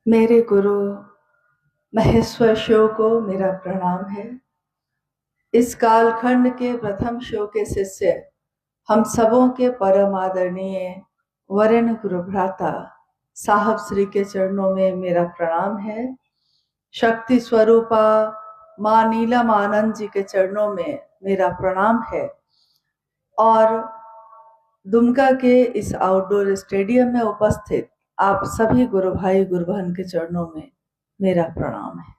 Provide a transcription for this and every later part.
मेरे गुरु महेश्वर शिव को मेरा प्रणाम है। इस कालखंड के प्रथम शिव के शिष्य हम सबों के परम आदरणीय वरेण्य गुरु भ्राता साहब श्री के चरणों में मेरा प्रणाम है। शक्ति स्वरूपा माँ नीलम आनंद जी के चरणों में मेरा प्रणाम है। और दुमका के इस आउटडोर स्टेडियम में उपस्थित आप सभी गुरु भाई गुरु बहन के चरणों में मेरा प्रणाम है।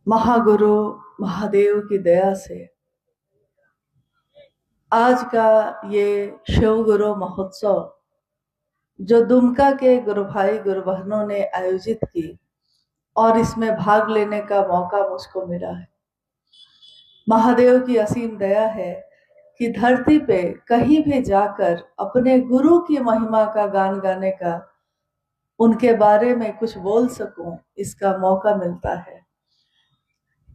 महागुरु महादेव की दया से आज का ये शिव गुरु महोत्सव जो दुमका के गुरु भाई गुरु बहनों ने आयोजित की और इसमें भाग लेने का मौका मुझको मिला है। महादेव की असीम दया है कि धरती पे कहीं भी जाकर अपने गुरु की महिमा का गान गाने का, उनके बारे में कुछ बोल सकूं, इसका मौका मिलता है।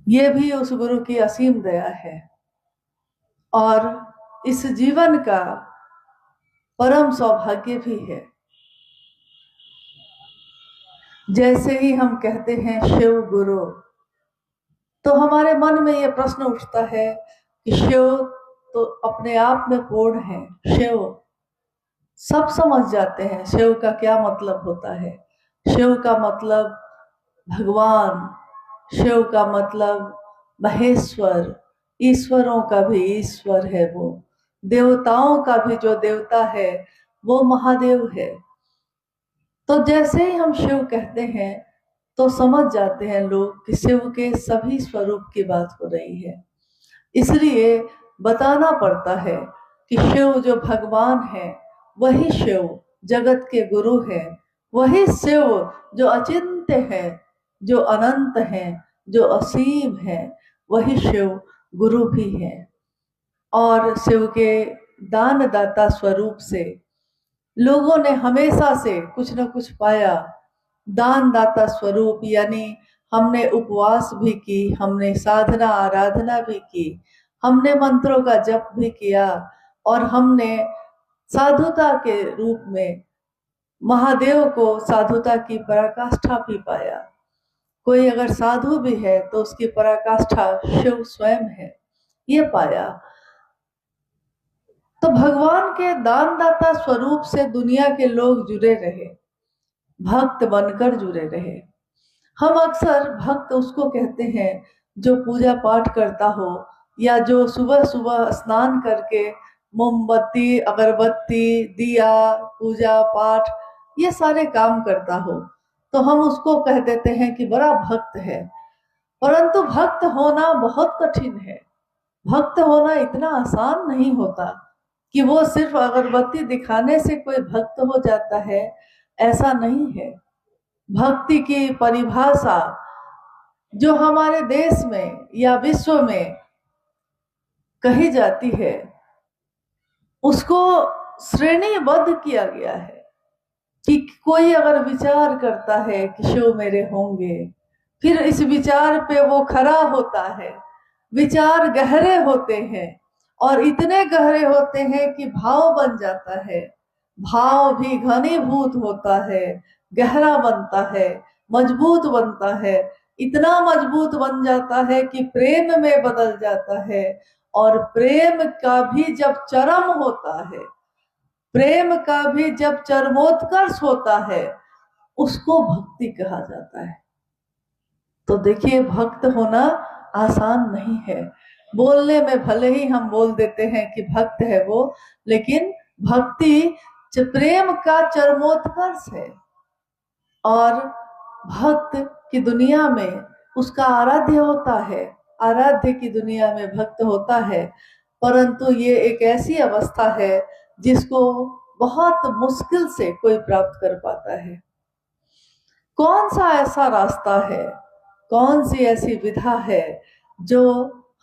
ये भी उस गुरु की असीम दया है और इस जीवन का परम सौभाग्य भी है। जैसे ही हम कहते हैं शिव गुरु, तो हमारे मन में यह प्रश्न उठता है कि शिव तो अपने आप में पूर्ण है। शिव सब समझ जाते हैं शिव का क्या मतलब होता है। शिव का मतलब भगवान, शिव का मतलब महेश्वर, ईश्वरों का भी ईश्वर है वो, देवताओं का भी जो देवता है वो महादेव है। तो जैसे ही हम शिव कहते हैं तो समझ जाते हैं लोग कि शिव के सभी स्वरूप की बात हो रही है। इसलिए बताना पड़ता है कि शिव जो भगवान है वही शिव जगत के गुरु है, वही शिव जो अचिंत्य है, जो अनंत है, जो असीम है, वही शिव गुरु भी है। और शिव के दानदाता स्वरूप से लोगों ने हमेशा से कुछ न कुछ पाया। दानदाता स्वरूप यानी हमने उपवास भी की, हमने साधना आराधना भी की, हमने मंत्रों का जप भी किया और हमने साधुता के रूप में महादेव को साधुता की पराकाष्ठा भी पाया। कोई अगर साधु भी है तो उसकी पराकाष्ठा शिव स्वयं है, ये पाया। तो भगवान के दानदाता स्वरूप से दुनिया के लोग जुड़े रहे, भक्त बनकर जुड़े रहे। हम अक्सर भक्त उसको कहते हैं जो पूजा पाठ करता हो या जो सुबह सुबह स्नान करके मोमबत्ती, अगरबत्ती, दिया, पूजा पाठ ये सारे काम करता हो, तो हम उसको कह देते हैं कि बड़ा भक्त है। परंतु भक्त होना बहुत कठिन है। भक्त होना इतना आसान नहीं होता कि वो सिर्फ अगरबत्ती दिखाने से कोई भक्त हो जाता है, ऐसा नहीं है। भक्ति की परिभाषा जो हमारे देश में या विश्व में कही जाती है उसको श्रेणीबद्ध किया गया है कि कोई अगर विचार करता है कि शिव मेरे होंगे, फिर इस विचार पे वो खरा होता है। विचार गहरे होते हैं और इतने गहरे होते हैं कि भाव बन जाता है। भाव भी घनीभूत होता है, गहरा बनता है, मजबूत बनता है, इतना मजबूत बन जाता है कि प्रेम में बदल जाता है। और प्रेम का भी जब चरम होता है, प्रेम का भी जब चरमोत्कर्ष होता है, उसको भक्ति कहा जाता है। तो देखिए, भक्त होना आसान नहीं है। बोलने में भले ही हम बोल देते हैं कि भक्त है वो, लेकिन भक्ति प्रेम का चरमोत्कर्ष है। और भक्त की दुनिया में उसका आराध्य होता है, आराध्य की दुनिया में भक्त होता है। परंतु ये एक ऐसी अवस्था है जिसको बहुत मुश्किल से कोई प्राप्त कर पाता है। कौन सा ऐसा रास्ता है, कौन सी ऐसी विधा है जो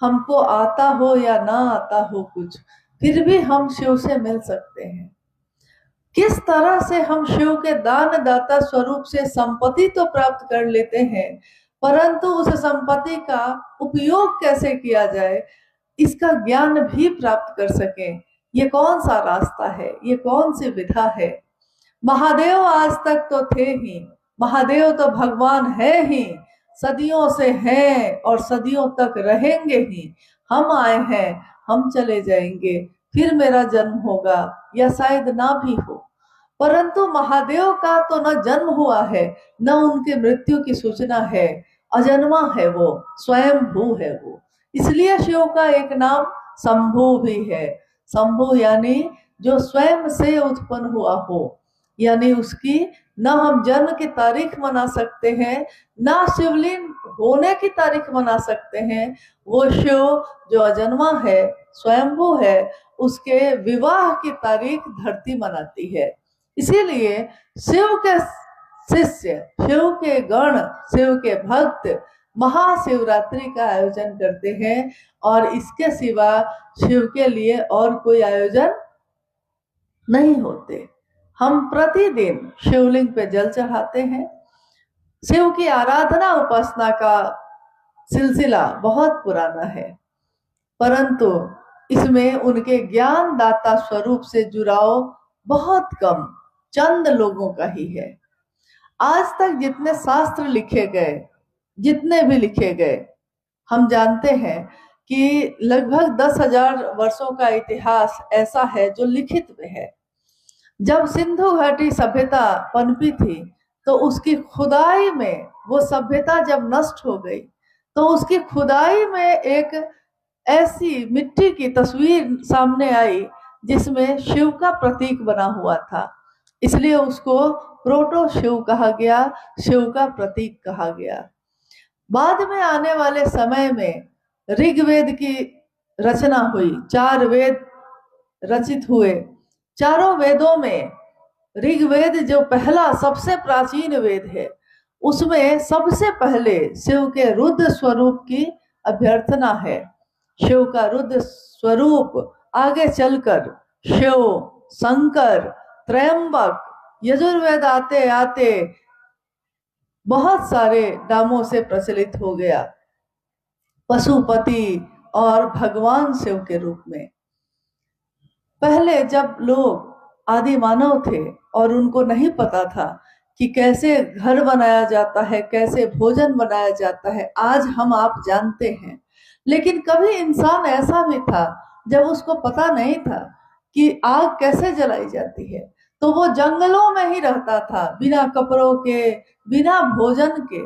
हमको आता हो या ना आता हो कुछ, फिर भी हम शिव से मिल सकते हैं? किस तरह से हम शिव के दानदाता स्वरूप से संपत्ति तो प्राप्त कर लेते हैं, परंतु उस संपत्ति का उपयोग कैसे किया जाए इसका ज्ञान भी प्राप्त कर सकें, ये कौन सा रास्ता है, ये कौन सी विधा है। महादेव आज तक तो थे ही, महादेव तो भगवान है ही, सदियों से हैं और सदियों तक रहेंगे ही। हम आए हैं, हम चले जाएंगे, फिर मेरा जन्म होगा या शायद ना भी हो। परंतु महादेव का तो न जन्म हुआ है, न उनके मृत्यु की सूचना है। अजन्मा है वो, स्वयं भू है वो। इसलिए शिव का एक नाम शंभु भी है। शंभु यानी जो स्वयं से उत्पन्न हुआ हो, यानी उसकी न हम जन्म की तारीख मना सकते हैं, ना शिवलिंग होने की तारीख मना सकते हैं। वो शिव जो अजन्मा है, स्वयंभू है, उसके विवाह की तारीख धरती मनाती है। इसीलिए शिव के शिष्य, शिव के गण, शिव के भक्त महाशिवरात्रि का आयोजन करते हैं और इसके सिवा शिव के लिए और कोई आयोजन नहीं होते। हम प्रतिदिन शिवलिंग पे जल चढ़ाते हैं। शिव की आराधना उपासना का सिलसिला बहुत पुराना है, परंतु इसमें उनके ज्ञान दाता स्वरूप से जुड़ाव बहुत कम, चंद लोगों का ही है। आज तक जितने शास्त्र लिखे गए, जितने भी लिखे गए, हम जानते हैं कि लगभग 10,000 वर्षों का इतिहास ऐसा है जो लिखित में है। जब सिंधु घाटी सभ्यता पनपी थी, तो उसकी खुदाई में वो सभ्यता जब नष्ट हो गई, तो उसकी खुदाई में एक ऐसी मिट्टी की तस्वीर सामने आई जिसमें शिव का प्रतीक बना हुआ था। इसलिए उसको प्रोटो शिव कहा गया, शिव का प्रतीक कहा गया। बाद में आने वाले समय में ऋग्वेद की रचना हुई, 4 वेद रचित हुए। चारों वेदों में ऋग्वेद जो पहला सबसे प्राचीन वेद है, उसमें सबसे पहले शिव के रुद्र स्वरूप की अभ्यर्थना है। शिव का रुद्र स्वरूप आगे चलकर शिव, शंकर, त्रयंबक, यजुर्वेद आते आते बहुत सारे नामों से प्रचलित हो गया, पशुपति और भगवान शिव के रूप में। पहले जब लोग आदि मानव थे और उनको नहीं पता था कि कैसे घर बनाया जाता है, कैसे भोजन बनाया जाता है, आज हम आप जानते हैं। लेकिन कभी इंसान ऐसा भी था जब उसको पता नहीं था कि आग कैसे जलाई जाती है, तो वो जंगलों में ही रहता था, बिना कपड़ों के, बिना भोजन के,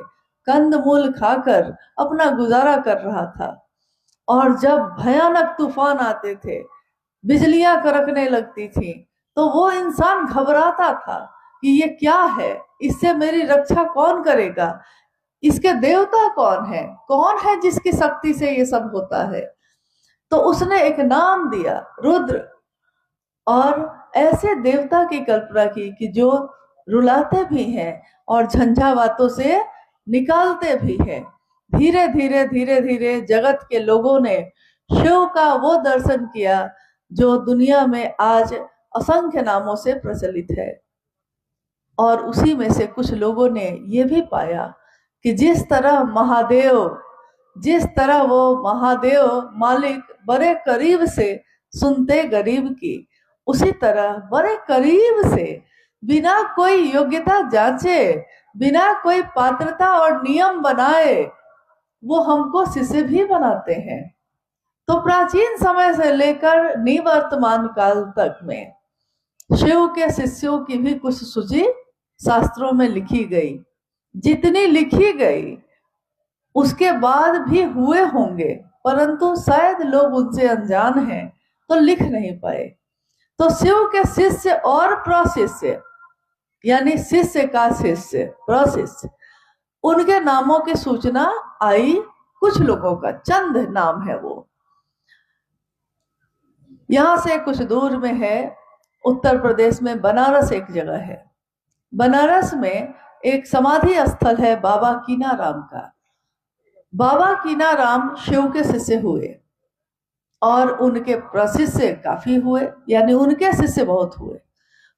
कंदमूल खाकर अपना गुजारा कर रहा था। और जब भयानक तूफान आते थे, बिजलियां कड़कने लगती थी, तो वो इंसान घबराता था कि ये क्या है, इससे मेरी रक्षा कौन करेगा, इसके देवता कौन है जिसकी शक्ति से ये सब होता है। तो उसने एक नाम दिया, रुद्र, और ऐसे देवता की कल्पना की कि जो रुलाते भी हैं और झंझावातों से निकालते भी हैं। धीरे धीरे जगत के लोगों ने शिव का वो दर्शन किया जो दुनिया में आज असंख्य नामों से प्रचलित है। और उसी में से कुछ लोगों ने ये भी पाया कि जिस तरह वो महादेव मालिक बड़े करीब से सुनते गरीब की, उसी तरह बड़े करीब से बिना कोई योग्यता जांचे, बिना कोई पात्रता और नियम बनाए, वो हमको शिष्य भी बनाते हैं। तो प्राचीन समय से लेकर निवर्तमान काल तक में शिव के शिष्यों की भी कुछ सूची शास्त्रों में लिखी गई। जितनी लिखी गई उसके बाद भी हुए होंगे, परंतु शायद लोग उनसे अनजान हैं तो लिख नहीं पाए। तो शिव के शिष्य और प्रशिष्य, यानी शिष्य का शिष्य, प्रशिष्य, उनके नामों की सूचना आई। कुछ लोगों का चंद नाम है वो। यहां से कुछ दूर में है, उत्तर प्रदेश में बनारस एक जगह है। बनारस में एक समाधि स्थल है बाबा कीनाराम का। बाबा कीनाराम शिव के शिष्य हुए और उनके प्रशिष्य काफी हुए, यानी उनके शिष्य बहुत हुए।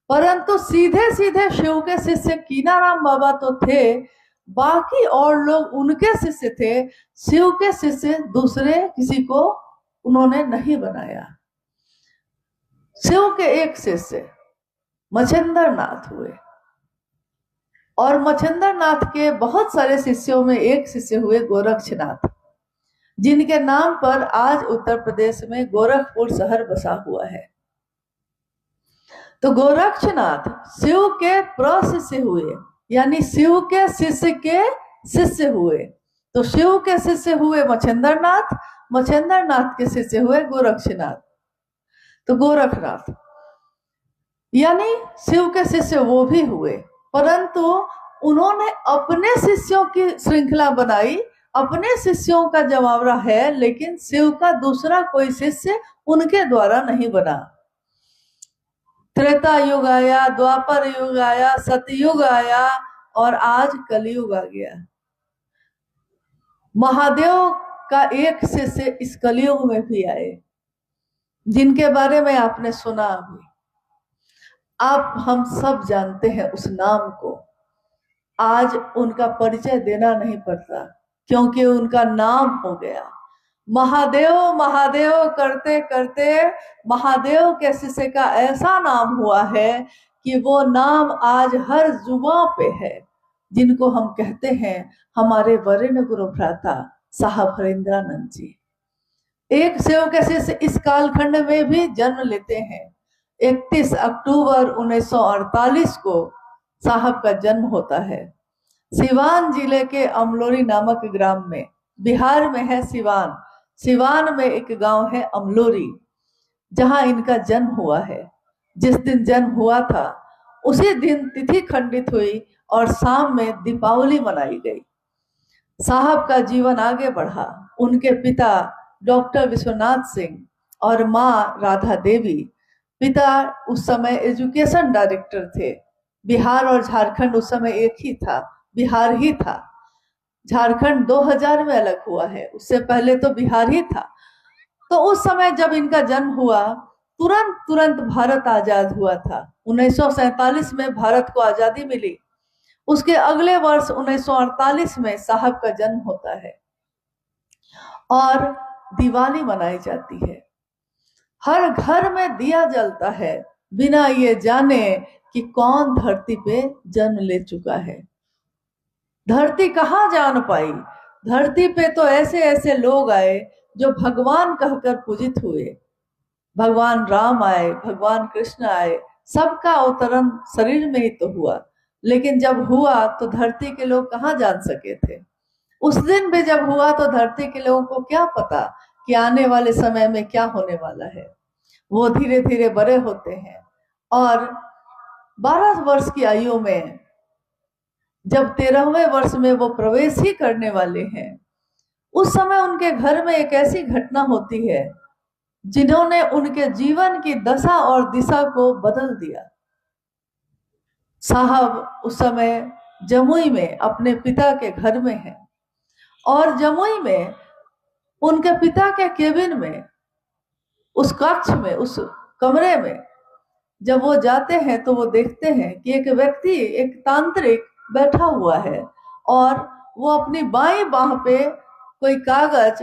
परंतु सीधे सीधे शिव के शिष्य कीनाराम बाबा तो थे, बाकी और लोग उनके शिष्य थे। शिव के शिष्य दूसरे किसी को उन्होंने नहीं बनाया। शिव के एक शिष्य मच्छिंद्र नाथ हुए और मच्छिंद्र नाथ के बहुत सारे शिष्यों में एक शिष्य हुए गोरक्षनाथ, जिनके नाम पर आज उत्तर प्रदेश में गोरखपुर शहर बसा हुआ है। तो गोरक्षनाथ शिव के प्रशिष्य हुए, यानी शिव के शिष्य हुए। तो शिव के शिष्य हुए मच्छिंद्र नाथ के शिष्य हुए गोरक्षनाथ। तो गोरखनाथ यानी शिव के शिष्य वो भी हुए, परंतु उन्होंने अपने शिष्यों की श्रृंखला बनाई, अपने शिष्यों का जमावड़ा है, लेकिन शिव का दूसरा कोई शिष्य उनके द्वारा नहीं बना। त्रेता युग आया, द्वापर युग आया, सतयुग आया और आज कलयुग आ गया। महादेव का एक शिष्य इस कलयुग में भी आए, जिनके बारे में आपने सुना अभी। आप हम सब जानते हैं उस नाम को। आज उनका परिचय देना नहीं पड़ता, क्योंकि उनका नाम हो गया। महादेव महादेव करते करते महादेव के शिष्य का ऐसा नाम हुआ है कि वो नाम आज हर जुबां पे है, जिनको हम कहते हैं हमारे वरेण्य गुरु भ्राता साहब हरिंद्रानंद जी। एक शिव के शिष्य इस कालखंड में भी जन्म लेते हैं। 31 अक्टूबर 1948 को साहब का जन्म होता है। सिवान जिले के अमलोरी नामक ग्राम में, बिहार में है सिवान। सिवान में एक गांव है अमलोरी, जहां इनका जन्म हुआ है। जिस दिन जन्म हुआ था उसी दिन तिथि खंडित हुई और शाम में दीपावली मनाई गई। साहब का जीवन आगे बढ़ा। उनके पिता डॉक्टर विश्वनाथ सिंह और मां राधा देवी। पिता उस समय एजुकेशन डायरेक्टर थे। बिहार और झारखंड उस समय एक ही था, बिहार ही था। झारखंड 2000 में अलग हुआ है, उससे पहले तो बिहार ही था। तो उस समय जब इनका जन्म हुआ, तुरंत भारत आजाद हुआ था। 1947 में भारत को आजादी मिली। उसके अगले वर्ष 1948 में साहब का जन्म होता है और दिवाली मनाई जाती है। हर घर में दिया जलता है, बिना ये जाने कि कौन धरती पे जन्म ले चुका है। धरती कहाँ जान पाई। धरती पे तो ऐसे ऐसे लोग आए जो भगवान कहकर पूजित हुए। भगवान राम आए, भगवान कृष्ण आए, सबका अवतरण शरीर में ही तो हुआ। लेकिन जब हुआ तो धरती के लोग कहाँ जान सके थे। उस दिन भी जब हुआ तो धरती के लोगों को क्या पता कि आने वाले समय में क्या होने वाला है। वो धीरे धीरे बड़े होते हैं और 12 वर्ष की आयु में जब 13वें वर्ष में वो प्रवेश ही करने वाले हैं, उस समय उनके घर में एक ऐसी घटना होती है जिन्होंने उनके जीवन की दशा और दिशा को बदल दिया। साहब उस समय जमुई में अपने पिता के घर में हैं और जमुई में उनके पिता के केबिन में, उस कक्ष में, उस कमरे में जब वो जाते हैं तो वो देखते हैं कि एक व्यक्ति, एक तांत्रिक बैठा हुआ है और वो अपनी बाईं बाह पे कोई कागज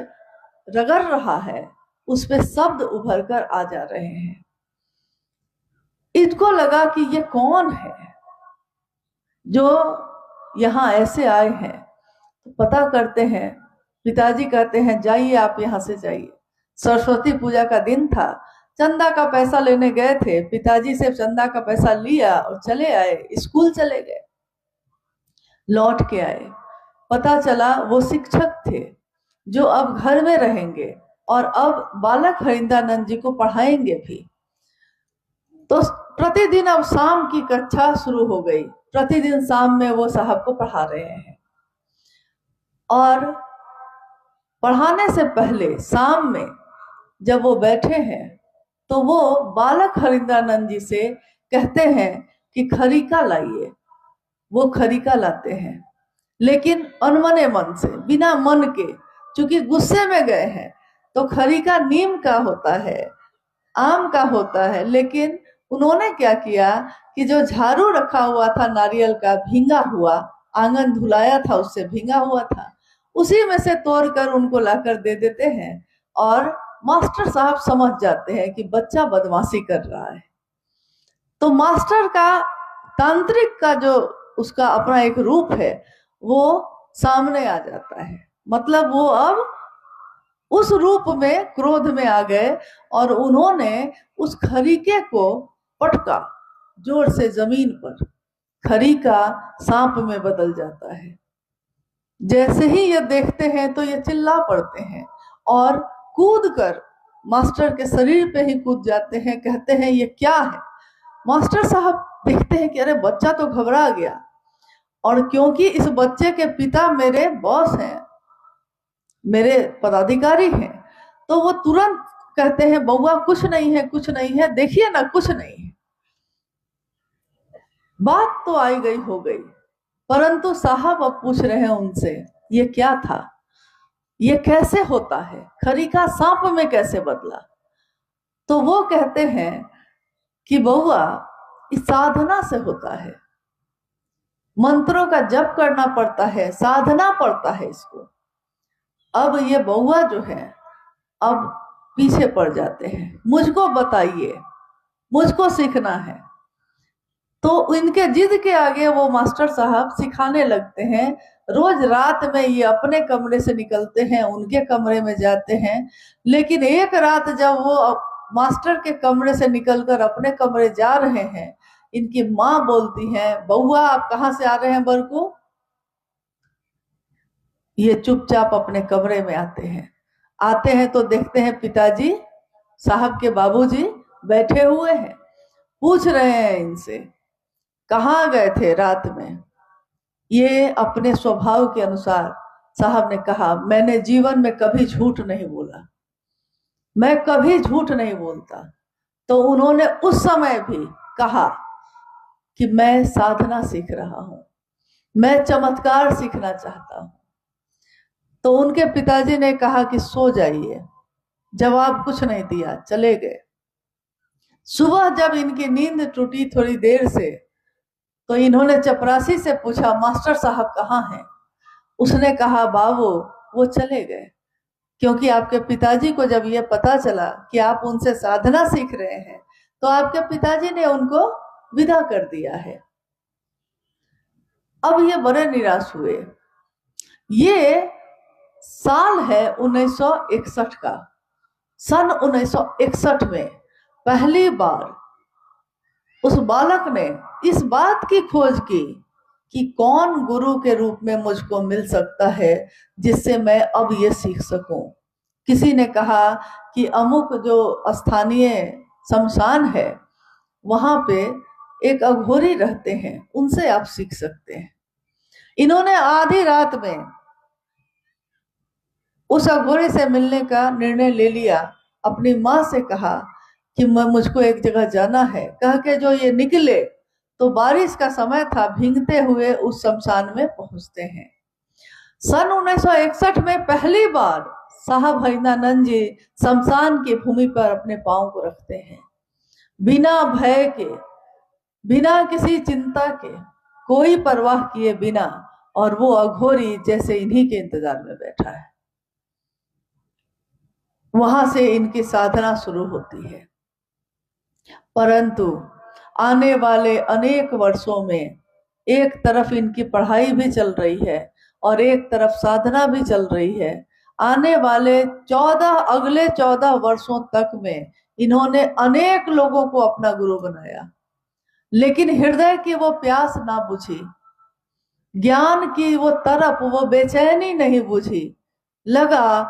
रगड़ रहा है। उस पे शब्द उभर कर आ जा रहे हैं। इनको लगा कि ये कौन है जो यहाँ ऐसे आए हैं। तो पता करते हैं, पिताजी कहते हैं जाइए आप यहाँ से जाइए। सरस्वती पूजा का दिन था, चंदा का पैसा लेने गए थे। पिताजी से चंदा का पैसा लिया और चले आए, स्कूल चले गए। लौट के आए, पता चला वो शिक्षक थे जो अब घर में रहेंगे और अब बालक हरिंद्रानंद जी को पढ़ाएंगे भी। तो प्रतिदिन अब शाम की कक्षा शुरू हो गई। प्रतिदिन शाम में वो साहब को पढ़ा रहे हैं और पढ़ाने से पहले शाम में जब वो बैठे हैं तो वो बालक हरिंद्रानंद जी से कहते हैं कि खरीका लाइए। वो खरीका लाते हैं, लेकिन अनमने मन से, बिना मन के, चूंकि गुस्से में गए हैं। तो खरीका नीम का होता है, आम का होता है, लेकिन उन्होंने क्या किया कि जो झाड़ू रखा हुआ था नारियल का, भींगा हुआ, आंगन धुलाया था उससे भींगा हुआ था, उसी में से तोड़कर उनको लाकर दे देते हैं और मास्टर साहब समझ जाते हैं कि बच्चा बदमाशी कर रहा है। तो मास्टर का तांत्रिक का जो उसका अपना एक रूप है वो सामने आ जाता है। मतलब वो अब उस रूप में क्रोध में आ गए और उन्होंने उस खरीके को पटका जोर से जमीन पर। खरीका सांप में बदल जाता है। जैसे ही ये देखते हैं तो ये चिल्ला पड़ते हैं और कूद कर मास्टर के शरीर पे ही कूद जाते हैं। कहते हैं ये क्या है। मास्टर साहब देखते हैं कि अरे बच्चा तो घबरा गया, और क्योंकि इस बच्चे के पिता मेरे बॉस हैं, मेरे पदाधिकारी हैं, तो वो तुरंत कहते हैं बउआ कुछ नहीं है, कुछ नहीं है, देखिए ना कुछ नहीं है। बात तो आई गई हो गई, परंतु साहब अब पूछ रहे हैं उनसे ये क्या था, ये कैसे होता है, खरीका सांप में कैसे बदला। तो वो कहते हैं कि बउआ इस साधना से होता है, मंत्रों का जप करना पड़ता है, साधना पड़ता है इसको। अब ये बउआ जो है अब पीछे पड़ जाते हैं, मुझको बताइए, मुझको सीखना है। तो इनके जिद के आगे वो मास्टर साहब सिखाने लगते हैं। रोज रात में ये अपने कमरे से निकलते हैं, उनके कमरे में जाते हैं। लेकिन एक रात जब वो मास्टर के कमरे से निकलकर अपने कमरे जा रहे हैं, इनकी माँ बोलती है बउआ आप कहाँ से आ रहे हैं बरकू। ये चुपचाप अपने कमरे में आते हैं तो देखते हैं पिताजी साहब के बाबूजी बैठे हुए हैं। पूछ रहे हैं इनसे कहाँ गए थे रात में। ये अपने स्वभाव के अनुसार साहब ने कहा मैंने जीवन में कभी झूठ नहीं बोला, मैं कभी झूठ नहीं बोलता। तो उन्होंने उस समय भी कहा कि मैं साधना सीख रहा हूं, मैं चमत्कार सीखना चाहता हूं। तो उनके पिताजी ने कहा कि सो जाइए, जवाब कुछ नहीं दिया, चले गए। सुबह जब इनकी नींद टूटी थोड़ी देर से, तो इन्होंने चपरासी से पूछा मास्टर साहब कहाँ हैं। उसने कहा बाबू वो चले गए, क्योंकि आपके पिताजी को जब ये पता चला कि आप उनसे साधना सीख रहे हैं तो आपके पिताजी ने उनको विदा कर दिया है। अब ये बड़े निराश हुए। ये साल है 1961 का। सन 1961 में पहली बार उस बालक ने इस बात की खोज की कि कौन गुरु के रूप में मुझको मिल सकता है जिससे मैं अब ये सीख सकूं। किसी ने कहा कि अमुक जो स्थानीय शमशान है वहां पे एक अघोरी रहते हैं, उनसे आप सीख सकते हैं। इन्होंने आधी रात में उस अघोरी से मिलने का निर्णय ले लिया। अपनी माँ से कहा कि मुझको एक जगह जाना है। कह के जो ये निकले तो बारिश का समय था, भीगते हुए उस शमशान में पहुंचते हैं। सन 1961 में पहली बार साहब हरिनानंद जी शमशान की भूमि पर अपने पांव को रखते हैं, बिना भय के, बिना किसी चिंता के, कोई परवाह किए बिना, और वो अघोरी जैसे इन्हीं के इंतजार में बैठा है। वहां से इनकी साधना शुरू होती है। परंतु आने वाले अनेक वर्षों में एक तरफ इनकी पढ़ाई भी चल रही है और एक तरफ साधना भी चल रही है। आने वाले अगले 14 वर्षों तक में इन्होंने अनेक लोगों को अपना गुरु बनाया, लेकिन हृदय की वो प्यास ना बुझी, ज्ञान की वो तरफ, वो बेचैनी नहीं बुझी। लगा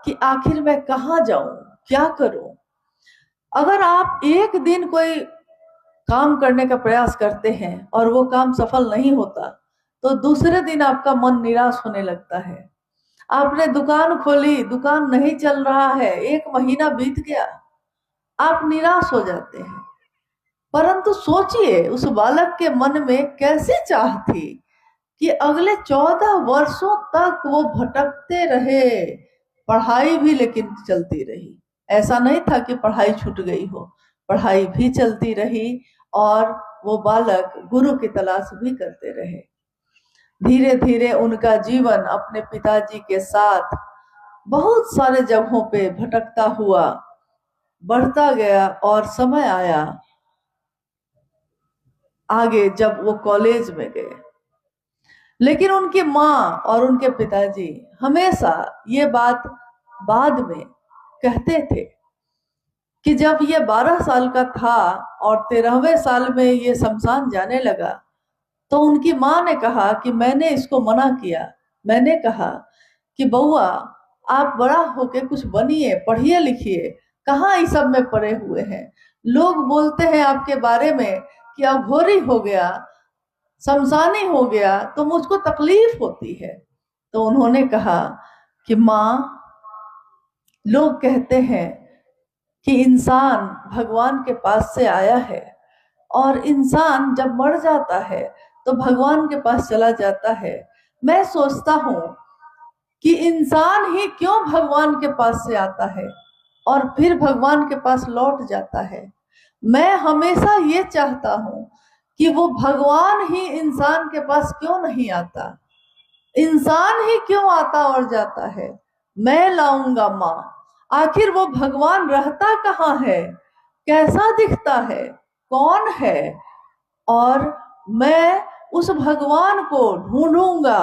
कि आखिर मैं कहाँ जाऊं, क्या करूं। अगर आप एक दिन कोई काम करने का प्रयास करते हैं और वो काम सफल नहीं होता तो दूसरे दिन आपका मन निराश होने लगता है। आपने दुकान खोली, दुकान नहीं चल रहा है, 1 महीना बीत गया, आप निराश हो जाते हैं। परंतु सोचिए उस बालक के मन में कैसी चाह थी कि अगले 14 वर्षों तक वो भटकते रहे, पढ़ाई भी लेकिन चलती रही। ऐसा नहीं था कि पढ़ाई छूट गई हो, पढ़ाई भी चलती रही और वो बालक गुरु की तलाश भी करते रहे। धीरे धीरे उनका जीवन अपने पिताजी के साथ बहुत सारे जगहों पे भटकता हुआ बढ़ता गया और समय आया आगे जब वो कॉलेज में गए। लेकिन उनकी माँ और उनके पिताजी हमेशा ये बात बाद में कहते थे कि जब ये 12 साल का था और 13वें साल में ये शमशान जाने लगा, तो उनकी माँ ने कहा कि मैंने इसको मना किया। मैंने कहा कि बउआ, आप बड़ा होके कुछ बनिए, पढ़िए लिखिए, कहाँ इस सब में पड़े हुए हैं। लोग बोलते हैं आपके बारे में कि अघोरी हो गया, शमशानी हो गया, तो मुझको तकलीफ होती है। तो उन्होंने कहा कि माँ, लोग कहते हैं कि इंसान भगवान के पास से आया है और इंसान जब मर जाता है तो भगवान के पास चला जाता है। मैं सोचता हूँ कि इंसान ही क्यों भगवान के पास से आता है और फिर भगवान के पास लौट जाता है। मैं हमेशा ये चाहता हूँ कि वो भगवान ही इंसान के पास क्यों नहीं आता, इंसान ही क्यों आता और जाता है। मैं लाऊंगा माँ, आखिर वो भगवान रहता कहाँ है, कैसा दिखता है, कौन है, और मैं उस भगवान को ढूंढूंगा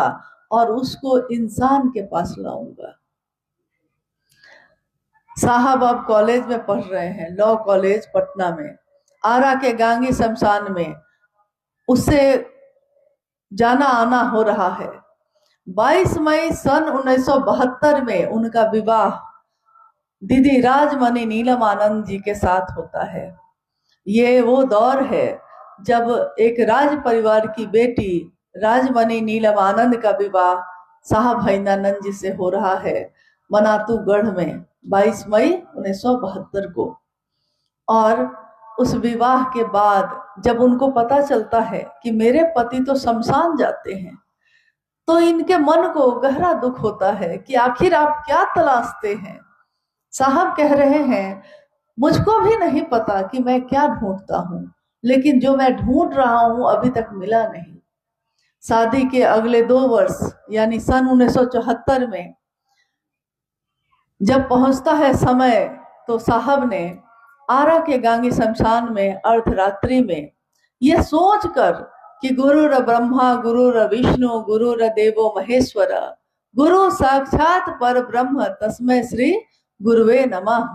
और उसको इंसान के पास लाऊंगा। साहब अब कॉलेज में पढ़ रहे हैं, लॉ कॉलेज पटना में, आरा के गांगी शमशान में उससे जाना आना हो रहा है। 22 मई सन 1972 में उनका विवाह दीदी राजमणि नीलम आनंद जी के साथ होता है। ये वो दौर है जब एक राज परिवार की बेटी राजमणि नीलम आनंद का विवाह साहब भैंदानंद जी से हो रहा है मनातूगढ़ में 22 मई 1972 को। और उस विवाह के बाद जब उनको पता चलता है कि मेरे पति तो शमशान जाते हैं, तो इनके मन को गहरा दुख होता है कि आखिर आप क्या तलाशते हैं। साहब कह रहे हैं, मुझको भी नहीं पता कि मैं क्या ढूंढता हूँ, लेकिन जो मैं ढूंढ रहा हूँ अभी तक मिला नहीं। शादी के अगले 2 वर्ष यानी सन 1974 में जब पहुंचता है समय, तो साहब ने आरा के गांगी शमशान में अर्धरात्रि में ये सोचकर कि गुरुर ब्रह्मा गुरुर विष्णु गुरुर देवो महेश्वर गुरु साक्षात पर ब्रह्म तस्मै श्री गुरुवे नमः,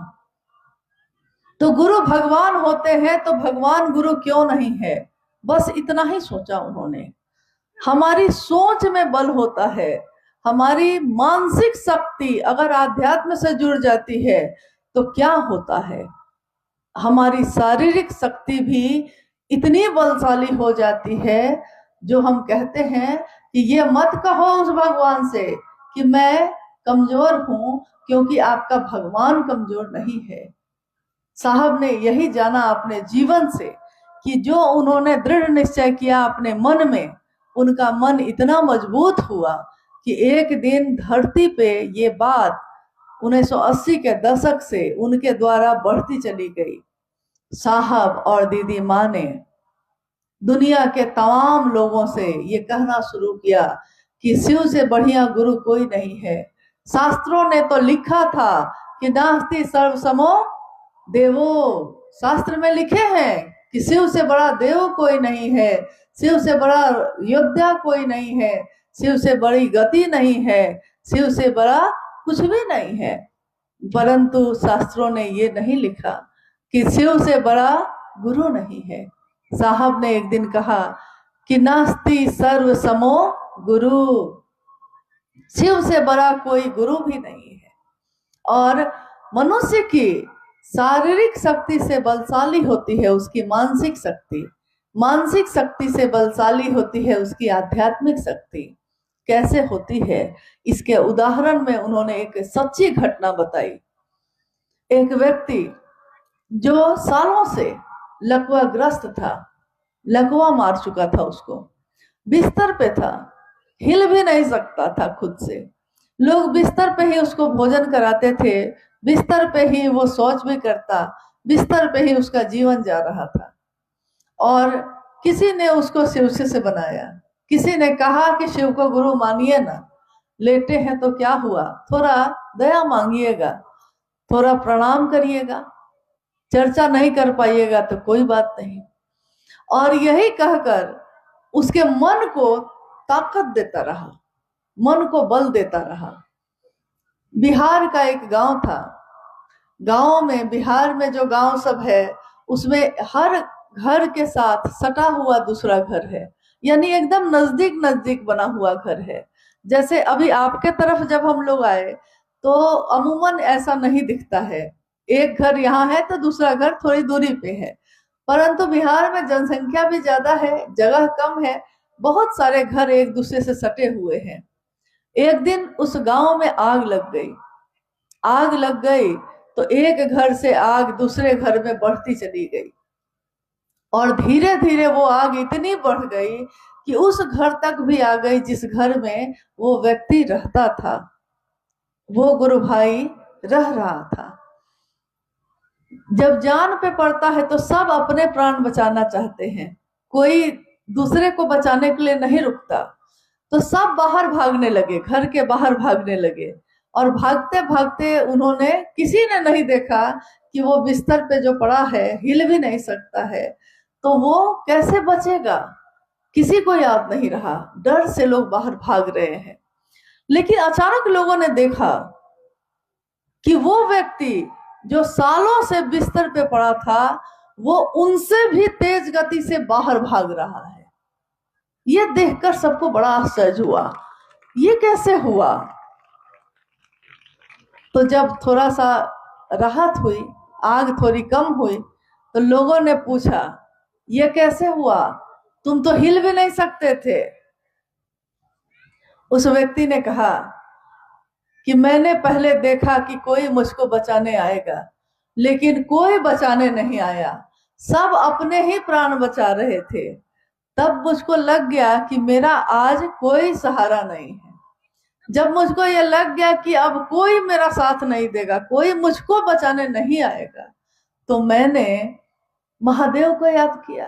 तो गुरु भगवान होते हैं तो भगवान गुरु क्यों नहीं है। बस इतना ही सोचा उन्होंने। हमारी सोच में बल होता है, हमारी मानसिक शक्ति अगर आध्यात्म से जुड़ जाती है तो क्या होता है, हमारी शारीरिक शक्ति भी इतनी बलशाली हो जाती है जो हम कहते हैं कि ये मत कहो उस भगवान से कि मैं कमजोर हूं, क्योंकि आपका भगवान कमजोर नहीं है। साहब ने यही जाना अपने जीवन से कि जो उन्होंने दृढ़ निश्चय किया अपने मन में, उनका मन इतना मजबूत हुआ कि एक दिन धरती पे ये बात 1980 के दशक से उनके द्वारा बढ़ती चली गई। साहब और दीदी माँ ने दुनिया के तमाम लोगों से ये कहना शुरू किया कि शिव से बढ़िया गुरु कोई नहीं है। शास्त्रों ने तो लिखा था कि नास्ति सर्वसमो देवो, शास्त्र में लिखे हैं कि शिव से बड़ा देव कोई नहीं है, शिव से बड़ा योद्धा कोई नहीं है, शिव से बड़ी गति नहीं है, शिव से बड़ा कुछ भी नहीं है। परंतु शास्त्रों ने ये नहीं लिखा कि शिव से बड़ा गुरु नहीं है। साहब ने एक दिन कहा कि नास्ति सर्व समो गुरु, शिव से बड़ा कोई गुरु भी नहीं है। और मनुष्य की शारीरिक शक्ति से बलशाली होती है उसकी मानसिक शक्ति, मानसिक शक्ति से बलशाली होती है उसकी आध्यात्मिक शक्ति। कैसे होती है, इसके उदाहरण में उन्होंने एक सच्ची घटना बताई। एक व्यक्ति जो सालों से लकवा ग्रस्त था, लकवा मार चुका था, उसको बिस्तर पे था, हिल भी नहीं सकता था खुद से। लोग बिस्तर पे ही उसको भोजन कराते थे, बिस्तर पे ही वो शौच भी करता, बिस्तर पे ही उसका जीवन जा रहा था। और किसी ने उसको शिव से बनाया, किसी ने कहा कि शिव को गुरु मानिए ना, लेटे हैं तो क्या हुआ, थोड़ा दया मांगिएगा, थोड़ा प्रणाम करिएगा, चर्चा नहीं कर पाइएगा तो कोई बात नहीं। और यही कहकर उसके मन को ताकत देता रहा, मन को बल देता रहा। बिहार का एक गांव था, गांव में, बिहार में जो गांव सब है उसमें हर घर के साथ सटा हुआ दूसरा घर है, यानी एकदम नजदीक नजदीक बना हुआ घर है। जैसे अभी आपके तरफ जब हम लोग आए तो अमूमन ऐसा नहीं दिखता है, एक घर यहाँ है तो दूसरा घर थोड़ी दूरी पे है, परंतु बिहार में जनसंख्या भी ज्यादा है, जगह कम है, बहुत सारे घर एक दूसरे से सटे हुए हैं। एक दिन उस गांव में आग लग गई। आग लग गई तो एक घर से आग दूसरे घर में बढ़ती चली गई, और धीरे धीरे वो आग इतनी बढ़ गई कि उस घर तक भी आ गई जिस घर में वो व्यक्ति रहता था, वो गुरु भाई रह रहा था। जब जान पे पड़ता है तो सब अपने प्राण बचाना चाहते हैं, कोई दूसरे को बचाने के लिए नहीं रुकता। तो सब बाहर भागने लगे, घर के बाहर भागने लगे, और भागते भागते उन्होंने, किसी ने नहीं देखा कि वो बिस्तर पे जो पड़ा है हिल भी नहीं सकता है, तो वो कैसे बचेगा, किसी को याद नहीं रहा, डर से लोग बाहर भाग रहे हैं। लेकिन अचानक लोगों ने देखा कि वो व्यक्ति जो सालों से बिस्तर पे पड़ा था वो उनसे भी तेज गति से बाहर भाग रहा है। ये देखकर सबको बड़ा आश्चर्य हुआ, ये कैसे हुआ। तो जब थोड़ा सा राहत हुई, आग थोड़ी कम हुई, तो लोगों ने पूछा ये कैसे हुआ, तुम तो हिल भी नहीं सकते थे। उस व्यक्ति ने कहा कि मैंने पहले देखा कि कोई मुझको बचाने आएगा, लेकिन कोई बचाने नहीं आया, सब अपने ही प्राण बचा रहे थे। तब मुझको लग गया कि मेरा आज कोई सहारा नहीं है। जब मुझको ये लग गया कि अब कोई मेरा साथ नहीं देगा, कोई मुझको बचाने नहीं आएगा, तो मैंने महादेव को याद किया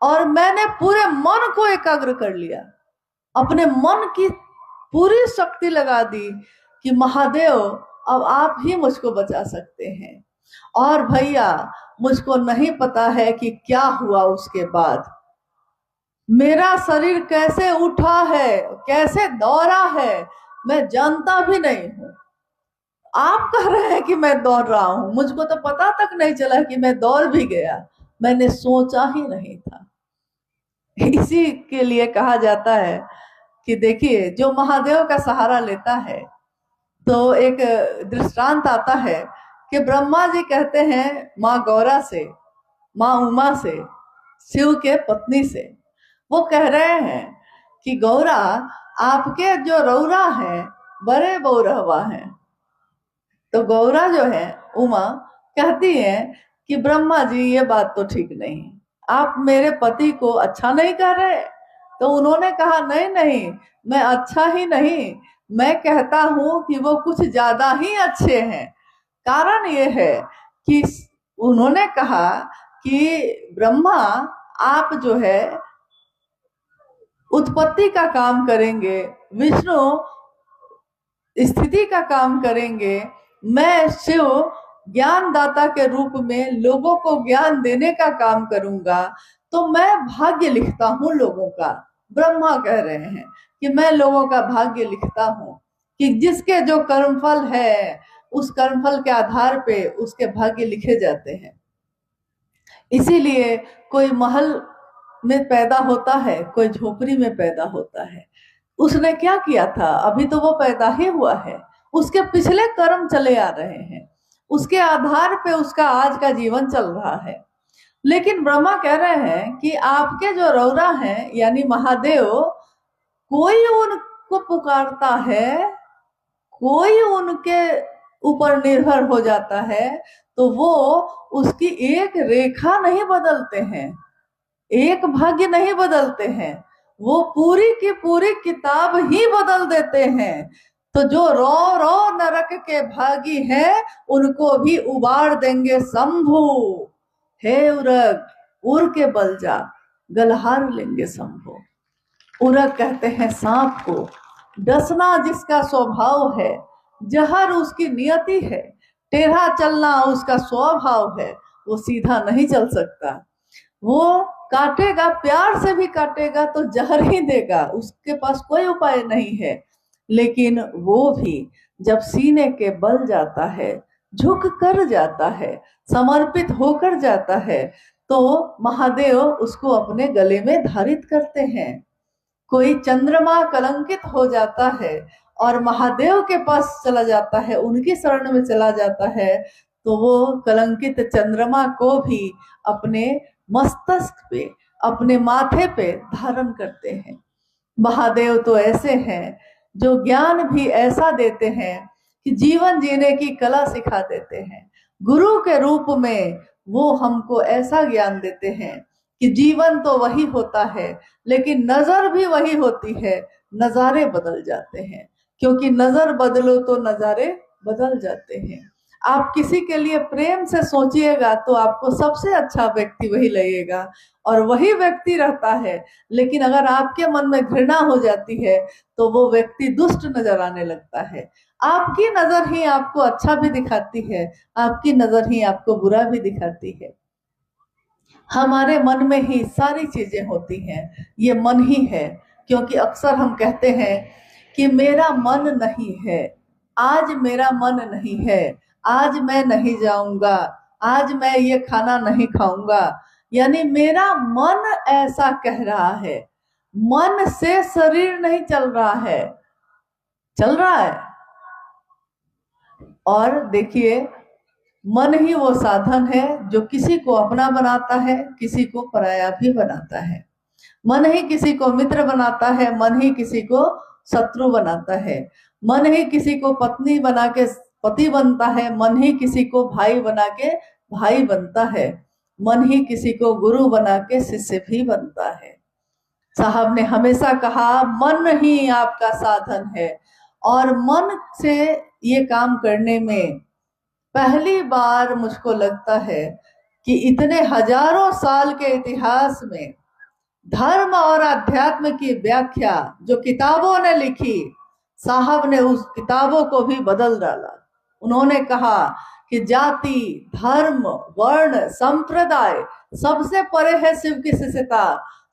और मैंने पूरे मन को एकाग्र कर लिया, अपने मन की पूरी शक्ति लगा दी कि महादेव अब आप ही मुझको बचा सकते हैं। और भैया मुझको नहीं पता है कि क्या हुआ उसके बाद, मेरा शरीर कैसे उठा है, कैसे दौड़ा है, मैं जानता भी नहीं हूं। आप कह रहे हैं कि मैं दौड़ रहा हूं, मुझको तो पता तक नहीं चला कि मैं दौड़ भी गया, मैंने सोचा ही नहीं था। इसी के लिए कहा जाता है कि देखिए जो महादेव का सहारा लेता है, तो एक दृष्टांत आता है कि ब्रह्मा जी कहते हैं माँ गौरा से, माँ उमा से, शिव के पत्नी से, वो कह रहे हैं कि गौरा आपके जो रौरा हैं बड़े बौरहवा हैं। तो गौरा जो है, उमा कहती है कि ब्रह्मा जी ये बात तो ठीक नहीं, आप मेरे पति को अच्छा नहीं कह रहे। तो उन्होंने कहा नहीं नहीं, मैं अच्छा ही नहीं, मैं कहता हूं कि वो कुछ ज्यादा ही अच्छे हैं। कारण ये है कि उन्होंने कहा कि ब्रह्मा आप जो है उत्पत्ति का काम करेंगे, विष्णु स्थिति का काम करेंगे, मैं शिव ज्ञानदाता के रूप में लोगों को ज्ञान देने का काम करूंगा, तो मैं भाग्य लिखता हूं लोगों का। ब्रह्मा कह रहे हैं कि मैं लोगों का भाग्य लिखता हूं कि जिसके जो कर्मफल है उस कर्मफल के आधार पे उसके भाग्य लिखे जाते हैं। इसीलिए कोई महल में पैदा होता है, कोई झोपड़ी में पैदा होता है। उसने क्या किया था, अभी तो वो पैदा ही हुआ है, उसके पिछले कर्म चले आ रहे हैं, उसके आधार पे उसका आज का जीवन चल रहा है। लेकिन ब्रह्मा कह रहे हैं कि आपके जो रौरा हैं यानी महादेव, कोई उनको पुकारता है, कोई उनके ऊपर निर्भर हो जाता है, तो वो उसकी एक रेखा नहीं बदलते हैं, एक भाग्य नहीं बदलते हैं, वो पूरी की पूरी किताब ही बदल देते हैं। तो जो रो रो नरक के भागी हैं उनको भी उबार देंगे शंभु। हे उरग उड़ के बल जा, गलहार लेंगे शंभु। उरग कहते हैं सांप को, डसना जिसका स्वभाव है, जहर उसकी नियति है, टेढ़ा चलना उसका स्वभाव है, वो सीधा नहीं चल सकता। वो काटेगा, प्यार से भी काटेगा तो जहर ही देगा, उसके पास कोई उपाय नहीं है। लेकिन वो भी जब सीने के बल जाता है, झुक कर जाता है, समर्पित होकर जाता है, तो महादेव उसको अपने गले में धारित करते हैं। कोई चंद्रमा कलंकित हो जाता है और महादेव के पास चला जाता है, उनकी शरण में चला जाता है, तो वो कलंकित चंद्रमा को भी अपने मस्तक पे, अपने माथे पे धारण करते हैं। महादेव तो ऐसे हैं जो ज्ञान भी ऐसा देते हैं कि जीवन जीने की कला सिखा देते हैं। गुरु के रूप में वो हमको ऐसा ज्ञान देते हैं कि जीवन तो वही होता है, लेकिन नजर भी वही होती है, नजारे बदल जाते हैं। क्योंकि नजर बदलो तो नजारे बदल जाते हैं। आप किसी के लिए प्रेम से सोचिएगा तो आपको सबसे अच्छा व्यक्ति वही लगेगा और वही व्यक्ति रहता है। लेकिन अगर आपके मन में घृणा हो जाती है तो वो व्यक्ति दुष्ट नजर आने लगता है। आपकी नजर ही आपको अच्छा भी दिखाती है, आपकी नजर ही आपको बुरा भी दिखाती है। हमारे मन में ही सारी चीजें होती हैं, ये मन ही है। क्योंकि अक्सर हम कहते हैं कि मेरा मन नहीं है, आज मेरा मन नहीं है, आज मैं नहीं जाऊंगा, आज मैं ये खाना नहीं खाऊंगा। यानी मेरा मन ऐसा कह रहा है, मन से शरीर नहीं चल रहा है, चल रहा है। और देखिए, मन ही वो साधन है जो किसी को अपना बनाता है, किसी को पराया भी बनाता है। मन ही किसी को मित्र बनाता है, मन ही किसी को शत्रु बनाता है। मन ही किसी को पत्नी बना के पति बनता है, मन ही किसी को भाई बना के भाई बनता है, मन ही किसी को गुरु बना के शिष्य भी बनता है। साहब ने हमेशा कहा मन ही आपका साधन है। और मन से ये काम करने में पहली बार मुझको लगता है कि इतने हजारों साल के इतिहास में धर्म और अध्यात्म की व्याख्या जो किताबों ने लिखी, साहब ने उस किताबों को भी बदल डाला। उन्होंने कहा कि जाति, धर्म, वर्ण, संप्रदाय सबसे परे है शिव की शिष्यता।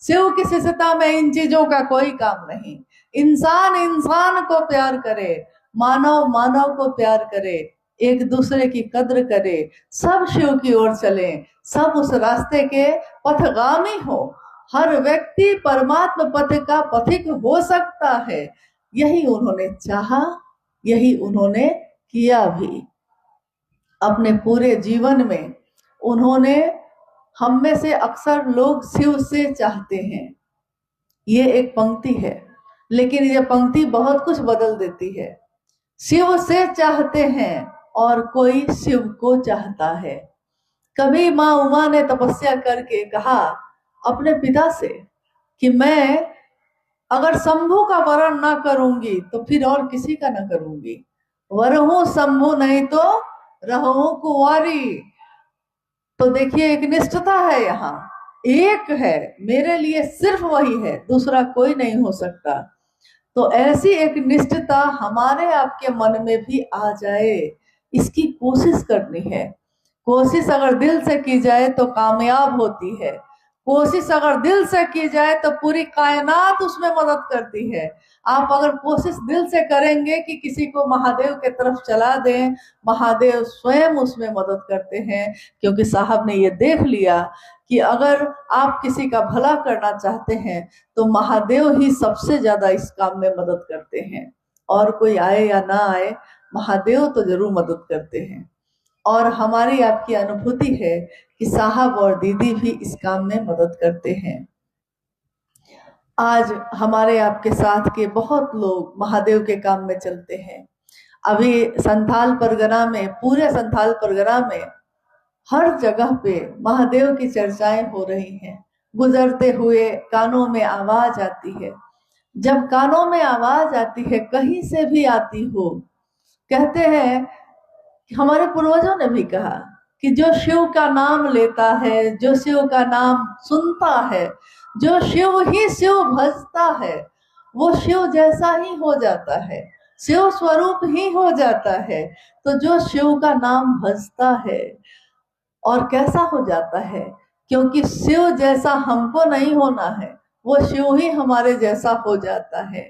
शिव की शिष्यता में इन चीजों का कोई काम नहीं। इंसान इंसान को प्यार करे, मानव मानव को प्यार करे, एक दूसरे की कद्र करे, सब शिव की ओर चले, सब उस रास्ते के पथगामी हो। हर व्यक्ति परमात्मा पथ का पथिक हो सकता है। यही उन्होंने चाहा, यही उन्होंने किया भी। अपने पूरे जीवन में उन्होंने, हम में से अक्सर लोग शिव से चाहते हैं, ये एक पंक्ति है, लेकिन ये पंक्ति बहुत कुछ बदल देती है। शिव से चाहते हैं और कोई शिव को चाहता है। कभी माँ उमा ने तपस्या करके कहा अपने पिता से कि मैं अगर शंभु का वरण ना करूंगी तो फिर और किसी का ना करूंगी, वरहूं शंभु नहीं तो रहूं कुंवारी। तो देखिए, एक निष्ठता है यहाँ, एक है, मेरे लिए सिर्फ वही है, दूसरा कोई नहीं हो सकता। तो ऐसी एक निष्ठता हमारे आपके मन में भी आ जाए, इसकी कोशिश करनी है। कोशिश अगर दिल से की जाए तो कामयाब होती है। कोशिश अगर दिल से की जाए तो पूरी कायनात उसमें मदद करती है। आप अगर कोशिश दिल से करेंगे कि किसी को महादेव के तरफ चला दें, महादेव स्वयं उसमें मदद करते हैं। क्योंकि साहब ने ये देख लिया कि अगर आप किसी का भला करना चाहते हैं तो महादेव ही सबसे ज्यादा इस काम में मदद करते हैं। और कोई आए या ना आए, महादेव तो जरूर मदद करते हैं। और हमारी आपकी अनुभूति है कि साहब और दीदी भी इस काम में मदद करते हैं। आज हमारे आपके साथ के बहुत लोग महादेव के काम में चलते हैं। अभी संथाल परगना में, पूरे संथाल परगना में हर जगह पे महादेव की चर्चाएं हो रही हैं। गुजरते हुए कानों में आवाज आती है। जब कानों में आवाज आती है, कहीं से भी आती हो, कहते हैं, हमारे पूर्वजों ने भी कहा कि जो शिव का नाम लेता है, जो शिव का नाम सुनता है, जो शिव ही शिव भजता है, वो शिव जैसा ही हो जाता है, शिव स्वरूप ही हो जाता है। तो जो शिव का नाम भजता है और कैसा हो जाता है, क्योंकि शिव जैसा हमको नहीं होना है, वो शिव ही हमारे जैसा हो जाता है।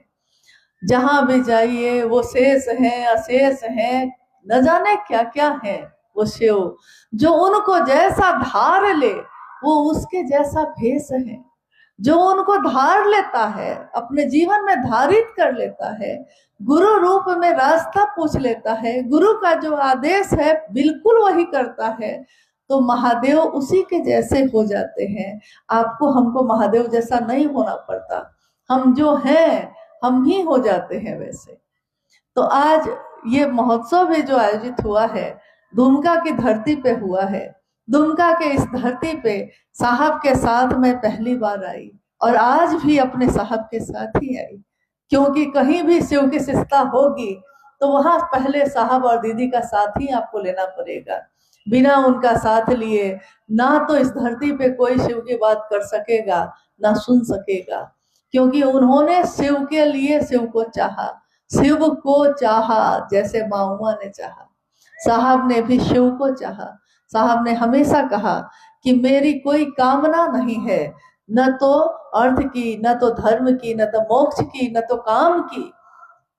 जहां भी जाइए वो शेष है, अशेष है, न जाने क्या क्या है वो शिव। जो उनको जैसा धार ले वो उसके जैसा भेष है। जो उनको धार लेता है, अपने जीवन में धारित कर लेता है, गुरु रूप में रास्ता पूछ लेता है, गुरु का जो आदेश है बिल्कुल वही करता है, तो महादेव उसी के जैसे हो जाते हैं। आपको हमको महादेव जैसा नहीं होना पड़ता, हम जो हैं हम ही हो जाते हैं वैसे। तो आज ये महोत्सव भी जो आयोजित हुआ है, दुमका की धरती पे हुआ है। दुमका के इस धरती पे साहब के साथ मैं पहली बार आई, और आज भी अपने साहब के साथ ही आई, क्योंकि कहीं भी शिव की शिष्टता होगी तो वहां पहले साहब और दीदी का साथ ही आपको लेना पड़ेगा। बिना उनका साथ लिए ना तो इस धरती पे कोई शिव की बात कर सकेगा, ना सुन सकेगा, क्योंकि उन्होंने शिव के लिए शिव को चाहा, शिव को चाहा जैसे माउआ ने चाहा। साहब ने भी शिव को चाहा। साहब ने हमेशा कहा कि मेरी कोई कामना नहीं है, न तो अर्थ की, न तो धर्म की, न तो मोक्ष की, न तो काम की,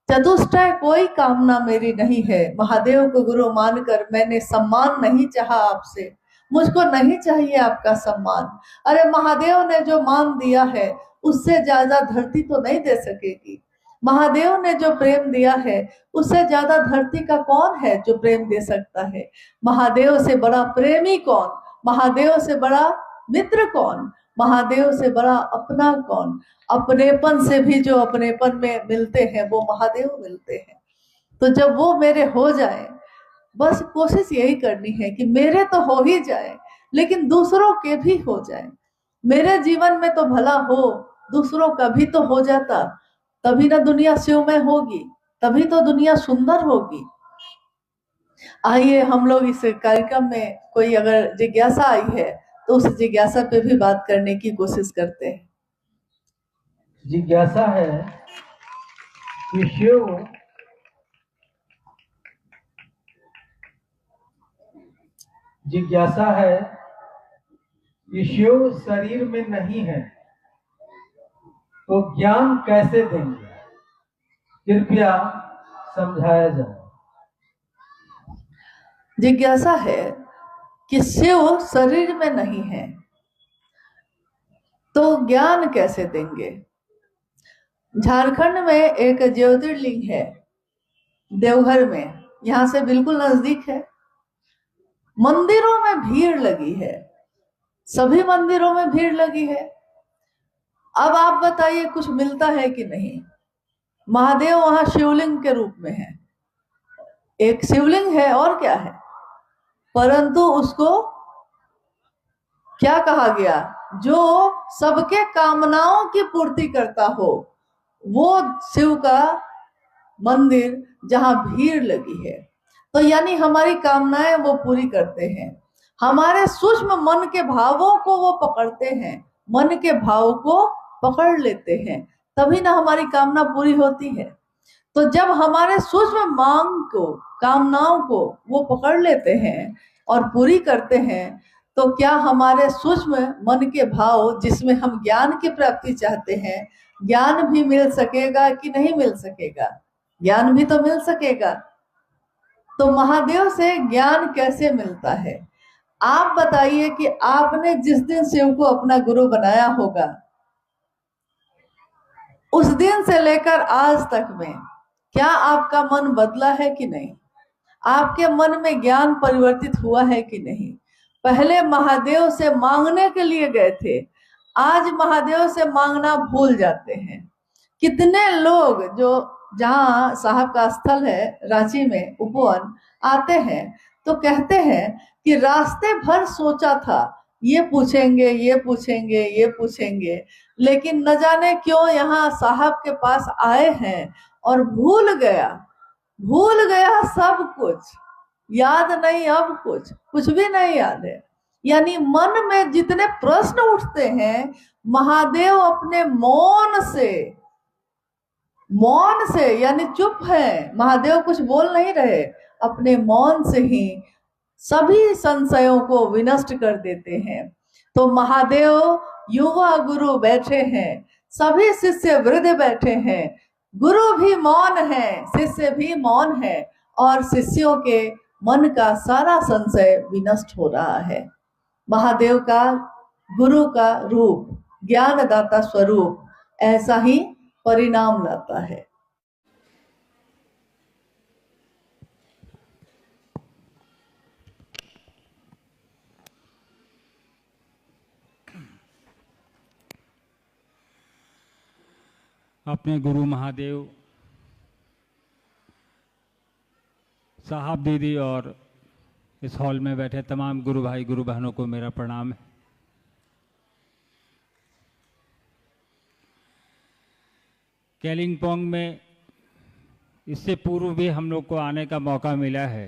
चतुष्टय कोई कामना मेरी नहीं है। महादेव को गुरु मानकर मैंने सम्मान नहीं चाहा आपसे, मुझको नहीं चाहिए आपका सम्मान। अरे महादेव ने जो मान दिया है उससे ज्यादा धरती तो नहीं दे सकेगी। महादेव ने जो प्रेम दिया है उससे ज्यादा धरती का कौन है जो प्रेम दे सकता है। महादेव से बड़ा प्रेमी कौन, महादेव से बड़ा मित्र कौन, महादेव से बड़ा अपना कौन। अपनेपन से भी जो अपनेपन में मिलते हैं वो महादेव मिलते हैं। तो जब वो मेरे हो जाए, बस कोशिश यही करनी है कि मेरे तो हो ही जाए लेकिन दूसरों के भी हो जाए। मेरे जीवन में तो भला हो, दूसरों का भी तो हो जाता, तभी ना दुनिया शिवमय होगी, तभी तो दुनिया सुंदर होगी। आइए हम लोग इस कार्यक्रम में कोई अगर जिज्ञासा आई है तो उस जिज्ञासा पे भी बात करने की कोशिश करते हैं। जिज्ञासा है कि शिव जिज्ञासा है कि शिव शरीर में नहीं है तो ज्ञान कैसे देंगे, कृपया समझाया जाए। जिज्ञासा है कि शिव शरीर में नहीं है तो ज्ञान कैसे देंगे। झारखंड में एक ज्योतिर्लिंग है, देवघर में, यहां से बिल्कुल नजदीक है। मंदिरों में भीड़ लगी है, सभी मंदिरों में भीड़ लगी है। अब आप बताइए कुछ मिलता है कि नहीं। महादेव वहां शिवलिंग के रूप में है, एक शिवलिंग है और क्या है, परंतु उसको क्या कहा गया, जो सबके कामनाओं की पूर्ति करता हो, वो शिव का मंदिर जहां भीड़ लगी है। तो यानी हमारी कामनाएं वो पूरी करते हैं, हमारे सूक्ष्म मन के भावों को वो पकड़ते हैं, मन के भाव को पकड़ लेते हैं, तभी ना हमारी कामना पूरी होती है। तो जब हमारे सूक्ष्म मांग को, कामनाओं को वो पकड़ लेते हैं और पूरी करते हैं, तो क्या हमारे सूक्ष्म मन के भाव जिसमें हम ज्ञान की प्राप्ति चाहते हैं, ज्ञान भी मिल सकेगा कि नहीं मिल सकेगा। ज्ञान भी तो मिल सकेगा। तो महादेव से ज्ञान कैसे मिलता है। आप बताइए कि आपने जिस दिन शिव को अपना गुरु बनाया होगा, उस दिन से लेकर आज तक में क्या आपका मन बदला है कि नहीं, आपके मन में ज्ञान परिवर्तित हुआ है कि नहीं। पहले महादेव से मांगने के लिए गए थे, आज महादेव से मांगना भूल जाते हैं। कितने लोग जो जहाँ साहब का स्थल है रांची में उपवन आते हैं तो कहते हैं कि रास्ते भर सोचा था ये पूछेंगे ये पूछेंगे ये पूछेंगे, लेकिन न जाने क्यों यहाँ साहब के पास आए हैं और भूल गया सब कुछ, याद नहीं, अब कुछ भी नहीं याद है। यानी मन में जितने प्रश्न उठते हैं, महादेव अपने मौन से मौन से, यानी चुप है, महादेव कुछ बोल नहीं रहे, अपने मौन से ही सभी संशयों को विनष्ट कर देते हैं। तो महादेव युवा गुरु बैठे हैं, सभी शिष्य वृद्ध बैठे हैं, गुरु भी मौन है, शिष्य भी मौन है, और शिष्यों के मन का सारा संशय विनष्ट हो रहा है। महादेव का, गुरु का रूप, ज्ञानदाता स्वरूप ऐसा ही परिणाम लाता है। अपने गुरु महादेव साहब, दीदी और इस हॉल में बैठे तमाम गुरु भाई गुरु बहनों को मेरा प्रणाम है। कालिम्पोंग में इससे पूर्व भी हम लोग को आने का मौका मिला है।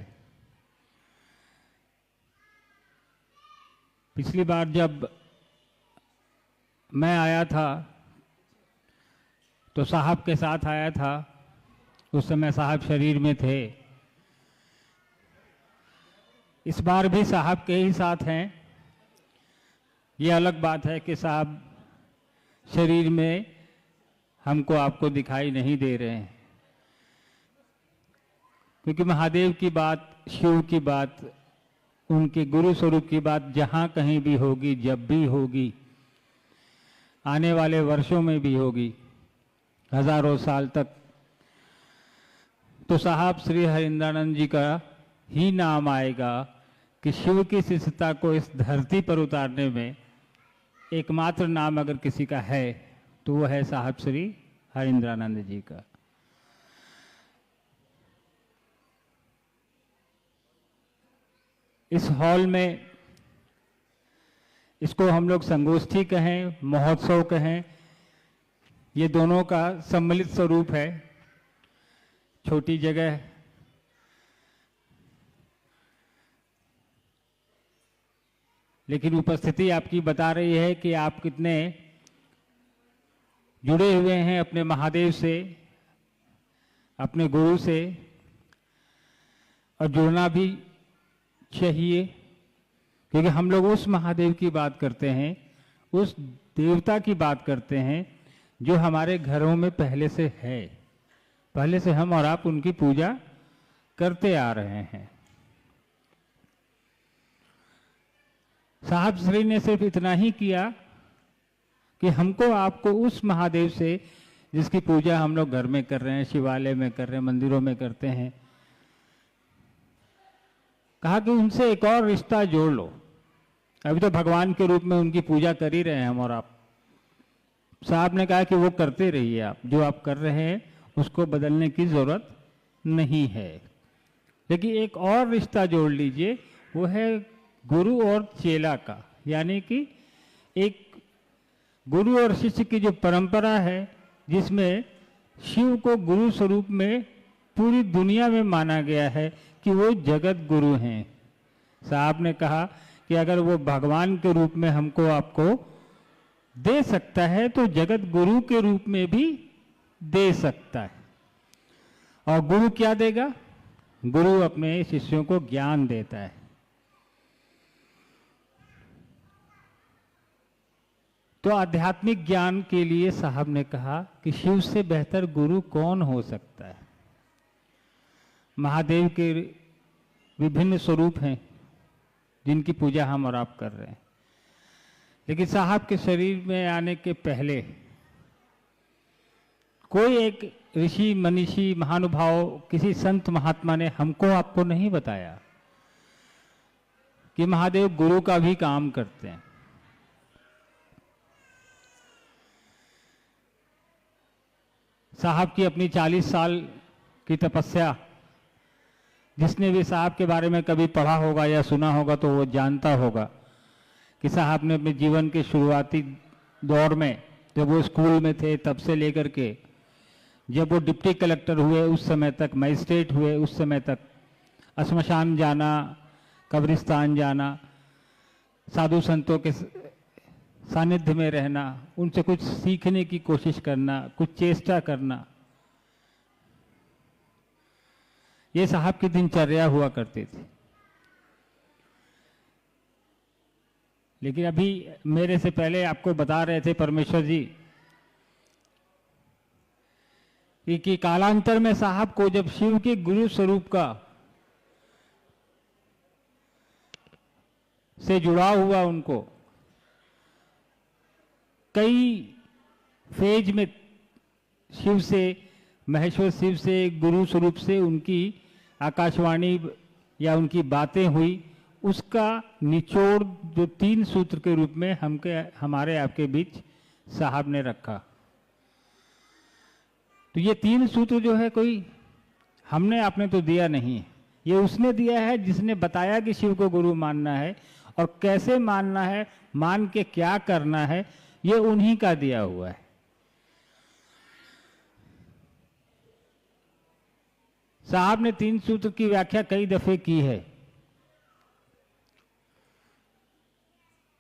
पिछली बार जब मैं आया था तो साहब के साथ आया था, उस समय साहब शरीर में थे। इस बार भी साहब के ही साथ हैं। ये अलग बात है कि साहब शरीर में हमको आपको दिखाई नहीं दे रहे हैं, क्योंकि महादेव की बात, शिव की बात, उनके गुरु स्वरूप की बात जहाँ कहीं भी होगी, जब भी होगी, आने वाले वर्षों में भी होगी, हजारों साल तक, तो साहब श्री हरिंद्रानंद जी का ही नाम आएगा कि शिव की शिष्यता को इस धरती पर उतारने में एकमात्र नाम अगर किसी का है तो वो है साहब श्री हरिंद्रानंद जी का। इस हॉल में इसको हम लोग संगोष्ठी कहें, महोत्सव कहें, ये दोनों का सम्मिलित स्वरूप है। छोटी जगह, लेकिन उपस्थिति आपकी बता रही है कि आप कितने जुड़े हुए हैं अपने महादेव से, अपने गुरु से, और जुड़ना भी चाहिए, क्योंकि हम लोग उस महादेव की बात करते हैं, उस देवता की बात करते हैं जो हमारे घरों में पहले से है, पहले से हम और आप उनकी पूजा करते आ रहे हैं। साहब श्री ने सिर्फ इतना ही किया कि हमको आपको उस महादेव से, जिसकी पूजा हम लोग घर में कर रहे हैं, शिवालय में कर रहे हैं, मंदिरों में करते हैं, कहा कि उनसे एक और रिश्ता जोड़ लो। अभी तो भगवान के रूप में उनकी पूजा कर ही रहे हैं हम और आप। साहब ने कहा कि वो करते रहिए, आप जो आप कर रहे हैं उसको बदलने की जरूरत नहीं है, लेकिन एक और रिश्ता जोड़ लीजिए, वो है गुरु और चेला का, यानी कि एक गुरु और शिष्य की जो परंपरा है, जिसमें शिव को गुरु स्वरूप में पूरी दुनिया में माना गया है कि वो जगत गुरु हैं। साहब ने कहा कि अगर वो भगवान के रूप में हमको आपको दे सकता है तो जगत गुरु के रूप में भी दे सकता है। और गुरु क्या देगा? गुरु अपने शिष्यों को ज्ञान देता है। तो आध्यात्मिक ज्ञान के लिए साहब ने कहा कि शिव से बेहतर गुरु कौन हो सकता है। महादेव के विभिन्न स्वरूप हैं जिनकी पूजा हम और आप कर रहे हैं, लेकिन साहब के शरीर में आने के पहले कोई एक ऋषि, मनीषी, महानुभाव, किसी संत महात्मा ने हमको आपको नहीं बताया कि महादेव गुरु का भी काम करते हैं। साहब की अपनी 40 साल की तपस्या, जिसने भी साहब के बारे में कभी पढ़ा होगा या सुना होगा तो वो जानता होगा कि साहब ने अपने जीवन के शुरुआती दौर में, जब वो स्कूल में थे तब से लेकर के जब वो डिप्टी कलेक्टर हुए उस समय तक, मजिस्ट्रेट हुए उस समय तक, श्मशान जाना, कब्रिस्तान जाना, साधु संतों के सानिध्य में रहना, उनसे कुछ सीखने की कोशिश करना, कुछ चेष्टा करना, ये साहब की दिनचर्या हुआ करती थी। लेकिन अभी मेरे से पहले आपको बता रहे थे परमेश्वर जी कि कालांतर में साहब को जब शिव के गुरु स्वरूप का से जुड़ा हुआ उनको कई फेज में शिव से, महेश्वर शिव से, गुरु स्वरूप से उनकी आकाशवाणी या उनकी बातें हुई, उसका निचोड़ जो 3 सूत्र के रूप में हमारे आपके बीच साहब ने रखा। तो ये 3 सूत्र जो है कोई हमने आपने तो दिया नहीं है, ये उसने दिया है जिसने बताया कि शिव को गुरु मानना है और कैसे मानना है, मान के क्या करना है, ये उन्हीं का दिया हुआ है। साहब ने 3 सूत्र की व्याख्या कई दफे की है।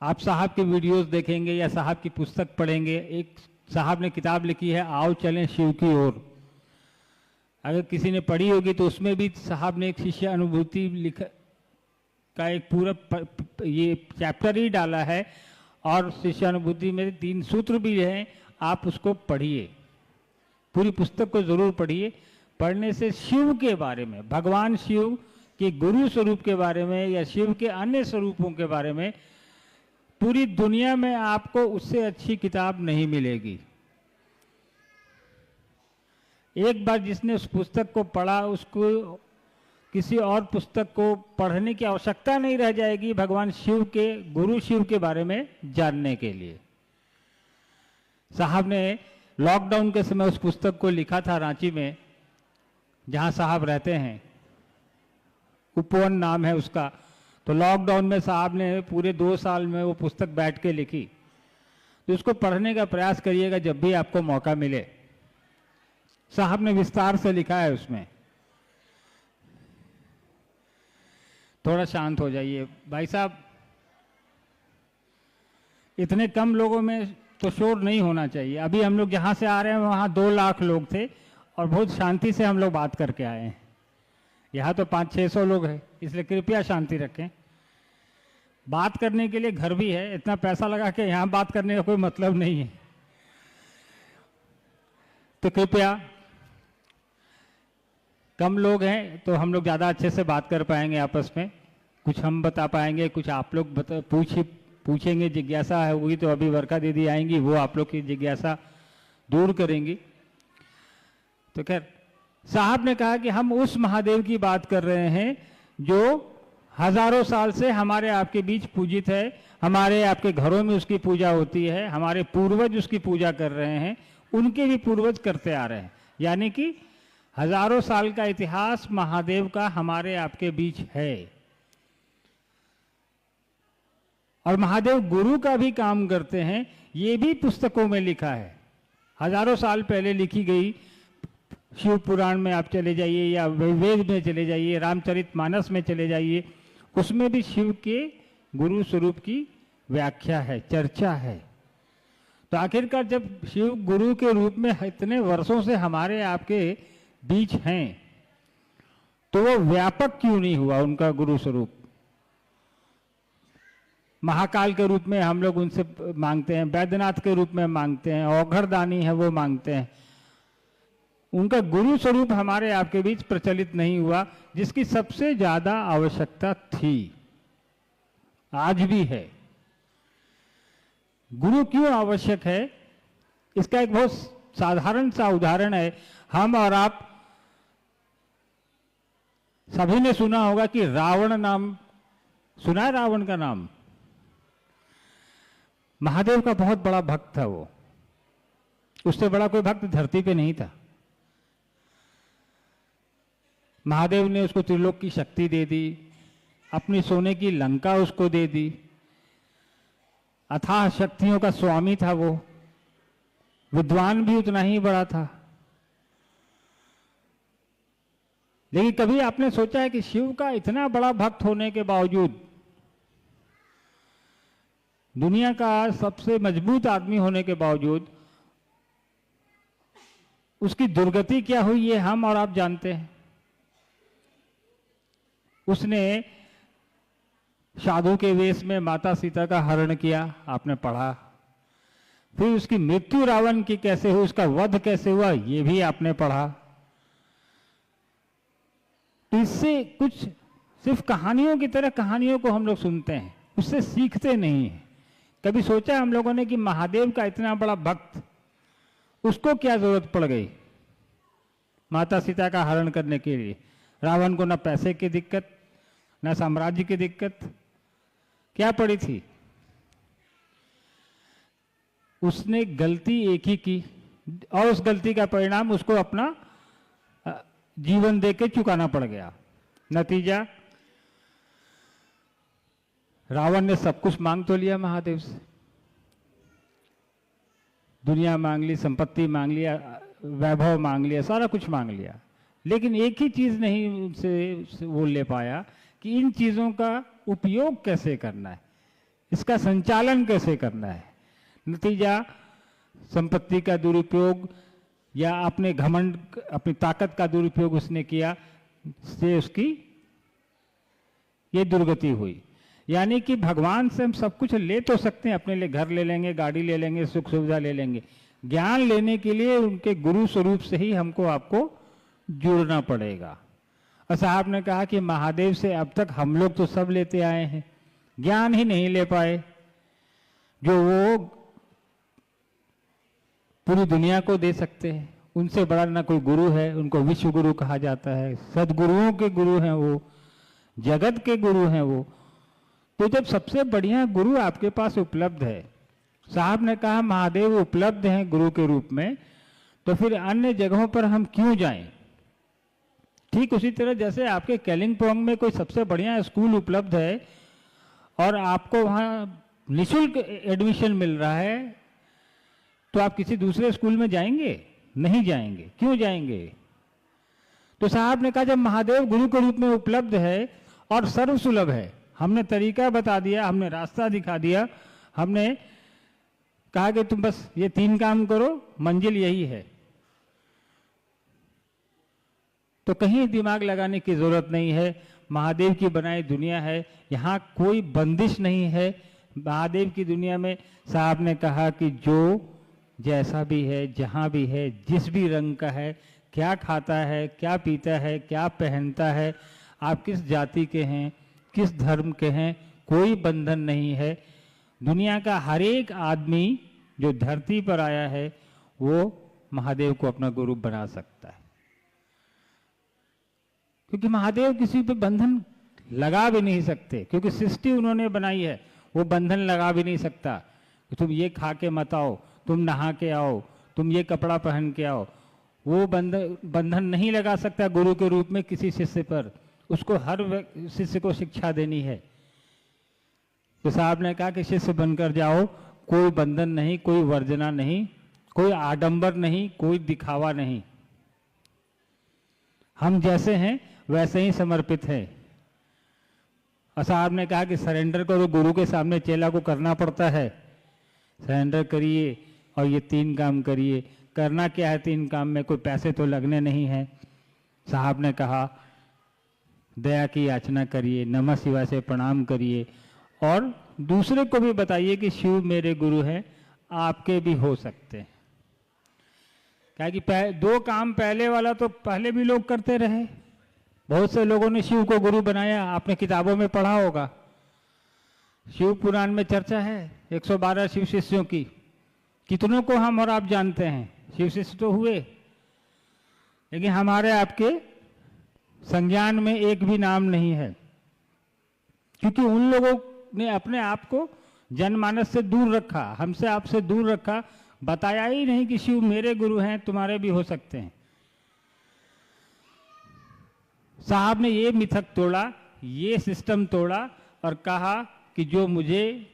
आप साहब के वीडियोस देखेंगे या साहब की पुस्तक पढ़ेंगे, एक साहब ने किताब लिखी है आओ चलें शिव की ओर, अगर किसी ने पढ़ी होगी तो उसमें भी साहब ने एक शिष्य अनुभूति लिखा का एक पूरा ये चैप्टर ही डाला है और शिष्य अनुभूति में 3 सूत्र भी हैं, आप उसको पढ़िए, पूरी पुस्तक को जरूर पढ़िए। पढ़ने से शिव के बारे में, भगवान शिव के गुरु स्वरूप के बारे में या शिव के अन्य स्वरूपों के बारे में पूरी दुनिया में आपको उससे अच्छी किताब नहीं मिलेगी। एक बार जिसने उस पुस्तक को पढ़ा उसको किसी और पुस्तक को पढ़ने की आवश्यकता नहीं रह जाएगी भगवान शिव के, गुरु शिव के बारे में जानने के लिए। साहब ने लॉकडाउन के समय उस पुस्तक को लिखा था रांची में, जहां साहब रहते हैं, उपवन नाम है उसका। तो लॉकडाउन में साहब ने पूरे 2 साल में वो पुस्तक बैठ के लिखी। तो उसको पढ़ने का प्रयास करिएगा जब भी आपको मौका मिले। साहब ने विस्तार से लिखा है उसमें। थोड़ा शांत हो जाइए भाई साहब, इतने कम लोगों में तो शोर नहीं होना चाहिए। अभी हम लोग जहां से आ रहे हैं वहां 2 लाख लोग थे और बहुत शांति से हम लोग बात करके आए हैं। यहाँ तो 500-600 लोग हैं, इसलिए कृपया शांति रखें। बात करने के लिए घर भी है, इतना पैसा लगा के यहाँ बात करने का कोई मतलब नहीं है। तो कृपया, कम लोग हैं तो हम लोग ज़्यादा अच्छे से बात कर पाएंगे आपस में, कुछ हम बता पाएंगे, कुछ आप लोग पूछेंगे, जिज्ञासा है हुई तो अभी वर्षा दीदी आएंगी, वो आप लोग की जिज्ञासा दूर करेंगी। तो खैर, साहब ने कहा कि हम उस महादेव की बात कर रहे हैं जो हजारों साल से हमारे आपके बीच पूजित है, हमारे आपके घरों में उसकी पूजा होती है, हमारे पूर्वज उसकी पूजा कर रहे हैं, उनके भी पूर्वज करते आ रहे हैं। यानी कि हजारों साल का इतिहास महादेव का हमारे आपके बीच है। और महादेव गुरु का भी काम करते हैं, ये भी पुस्तकों में लिखा है। हजारों साल पहले लिखी गई शिव पुराण में आप चले जाइए या वेद में चले जाइए, रामचरितमानस में चले जाइए, उसमें भी शिव के गुरु स्वरूप की व्याख्या है, चर्चा है। तो आखिरकार जब शिव गुरु के रूप में इतने वर्षों से हमारे आपके बीच हैं तो वो व्यापक क्यों नहीं हुआ उनका गुरु स्वरूप? महाकाल के रूप में हम लोग उनसे मांगते हैं, वैद्यनाथ के रूप में मांगते हैं, औघड़दानी है वो मांगते हैं। उनका गुरु स्वरूप हमारे आपके बीच प्रचलित नहीं हुआ, जिसकी सबसे ज्यादा आवश्यकता थी, आज भी है। गुरु क्यों आवश्यक है, इसका एक बहुत साधारण सा उदाहरण है। हम और आप सभी ने सुना होगा कि रावण नाम सुना है, रावण का नाम। महादेव का बहुत बड़ा भक्त था वो, उससे बड़ा कोई भक्त धरती पे नहीं था। महादेव ने उसको त्रिलोक की शक्ति दे दी, अपनी सोने की लंका उसको दे दी, अथाह शक्तियों का स्वामी था वो, विद्वान भी उतना ही बड़ा था। लेकिन कभी आपने सोचा है कि शिव का इतना बड़ा भक्त होने के बावजूद, दुनिया का सबसे मजबूत आदमी होने के बावजूद, उसकी दुर्गति क्या हुई ये हम और आप जानते हैं। उसने साधु के वेश में माता सीता का हरण किया, आपने पढ़ा। फिर उसकी मृत्यु रावण की कैसे हुई, उसका वध कैसे हुआ, ये भी आपने पढ़ा। तो इससे कुछ सिर्फ कहानियों की तरह कहानियों को हम लोग सुनते हैं, उससे सीखते नहीं हैं। कभी सोचा हम लोगों ने कि महादेव का इतना बड़ा भक्त, उसको क्या जरूरत पड़ गई माता सीता का हरण करने के लिए? रावण को ना पैसे की दिक्कत, ना साम्राज्य की दिक्कत, क्या पड़ी थी? उसने गलती एक ही की और उस गलती का परिणाम उसको अपना जीवन देके चुकाना पड़ गया। नतीजा, रावण ने सब कुछ मांग तो लिया महादेव से, दुनिया मांग ली, संपत्ति मांग लिया, वैभव मांग लिया, सारा कुछ मांग लिया, लेकिन एक ही चीज नहीं उनसे वो ले पाया कि इन चीजों का उपयोग कैसे करना है, इसका संचालन कैसे करना है। नतीजा, संपत्ति का दुरुपयोग या अपने घमंड, अपनी ताकत का दुरुपयोग उसने किया, से उसकी ये दुर्गति हुई। यानी कि भगवान से हम सब कुछ ले तो सकते हैं, अपने लिए घर ले लेंगे, गाड़ी ले लेंगे, सुख सुविधा ले लेंगे, ज्ञान लेने के लिए उनके गुरु स्वरूप से ही हमको आपको जुड़ना पड़ेगा। और साहब ने कहा कि महादेव से अब तक हम लोग तो सब लेते आए हैं, ज्ञान ही नहीं ले पाए जो वो पूरी दुनिया को दे सकते हैं। उनसे बड़ा ना कोई गुरु है, उनको विश्व गुरु कहा जाता है, सदगुरुओं के गुरु हैं वो, जगत के गुरु हैं वो। तो जब सबसे बढ़िया गुरु आपके पास उपलब्ध है, साहब ने कहा महादेव उपलब्ध हैं गुरु के रूप में, तो फिर अन्य जगहों पर हम क्यों जाएं? ठीक उसी तरह जैसे आपके कालिंपोंग में कोई सबसे बढ़िया स्कूल उपलब्ध है और आपको वहां निःशुल्क एडमिशन मिल रहा है, तो आप किसी दूसरे स्कूल में जाएंगे? नहीं जाएंगे। क्यों जाएंगे? तो साहब ने कहा जब महादेव गुरु के रूप में उपलब्ध है और सर्वसुलभ है, हमने तरीका बता दिया, हमने रास्ता दिखा दिया, हमने कहा कि तुम बस ये 3 काम करो, मंजिल यही है, तो कहीं दिमाग लगाने की जरूरत नहीं है। महादेव की बनाई दुनिया है, यहाँ कोई बंदिश नहीं है। महादेव की दुनिया में साहब ने कहा कि जो जैसा भी है, जहाँ भी है, जिस भी रंग का है, क्या खाता है, क्या पीता है, क्या पहनता है, आप किस जाति के हैं, किस धर्म के हैं, कोई बंधन नहीं है। दुनिया का हर एक आदमी जो धरती पर आया है वो महादेव को अपना गुरु बना सकता है, क्योंकि महादेव किसी पे बंधन लगा भी नहीं सकते, क्योंकि सृष्टि उन्होंने बनाई है, वो बंधन लगा भी नहीं सकता कि तुम ये खा के मत आओ, तुम नहा के आओ, तुम ये कपड़ा पहन के आओ। वो बंधन नहीं लगा सकता गुरु के रूप में किसी शिष्य पर, उसको हर शिष्य को शिक्षा देनी है। तो साहब ने कहा कि शिष्य बनकर जाओ, कोई बंधन नहीं, कोई वर्जना नहीं, कोई आडंबर नहीं, कोई दिखावा नहीं, हम जैसे हैं वैसे ही समर्पित है। और साहब ने कहा कि सरेंडर करो, गुरु के सामने चेला को करना पड़ता है, सरेंडर करिए और ये 3 काम करिए। करना क्या है 3 काम में? कोई पैसे तो लगने नहीं है। साहब ने कहा दया की याचना करिए, नमः शिवाय से प्रणाम करिए और दूसरे को भी बताइए कि शिव मेरे गुरु हैं, आपके भी हो सकते हैं। क्या कि 2 काम पहले वाला तो पहले भी लोग करते रहे, बहुत से लोगों ने शिव को गुरु बनाया, आपने किताबों में पढ़ा होगा। शिव पुराण में चर्चा है 112 शिव शिष्यों की, कितनों को हम और आप जानते हैं? शिव शिष्य तो हुए, लेकिन हमारे आपके संज्ञान में एक भी नाम नहीं है, क्योंकि उन लोगों ने अपने आप को जनमानस से दूर रखा, हमसे आपसे दूर रखा, बताया ही नहीं कि शिव मेरे गुरु हैं, तुम्हारे भी हो सकते हैं। साहब ने ये मिथक तोड़ा, ये सिस्टम तोड़ा और कहा कि जो मुझे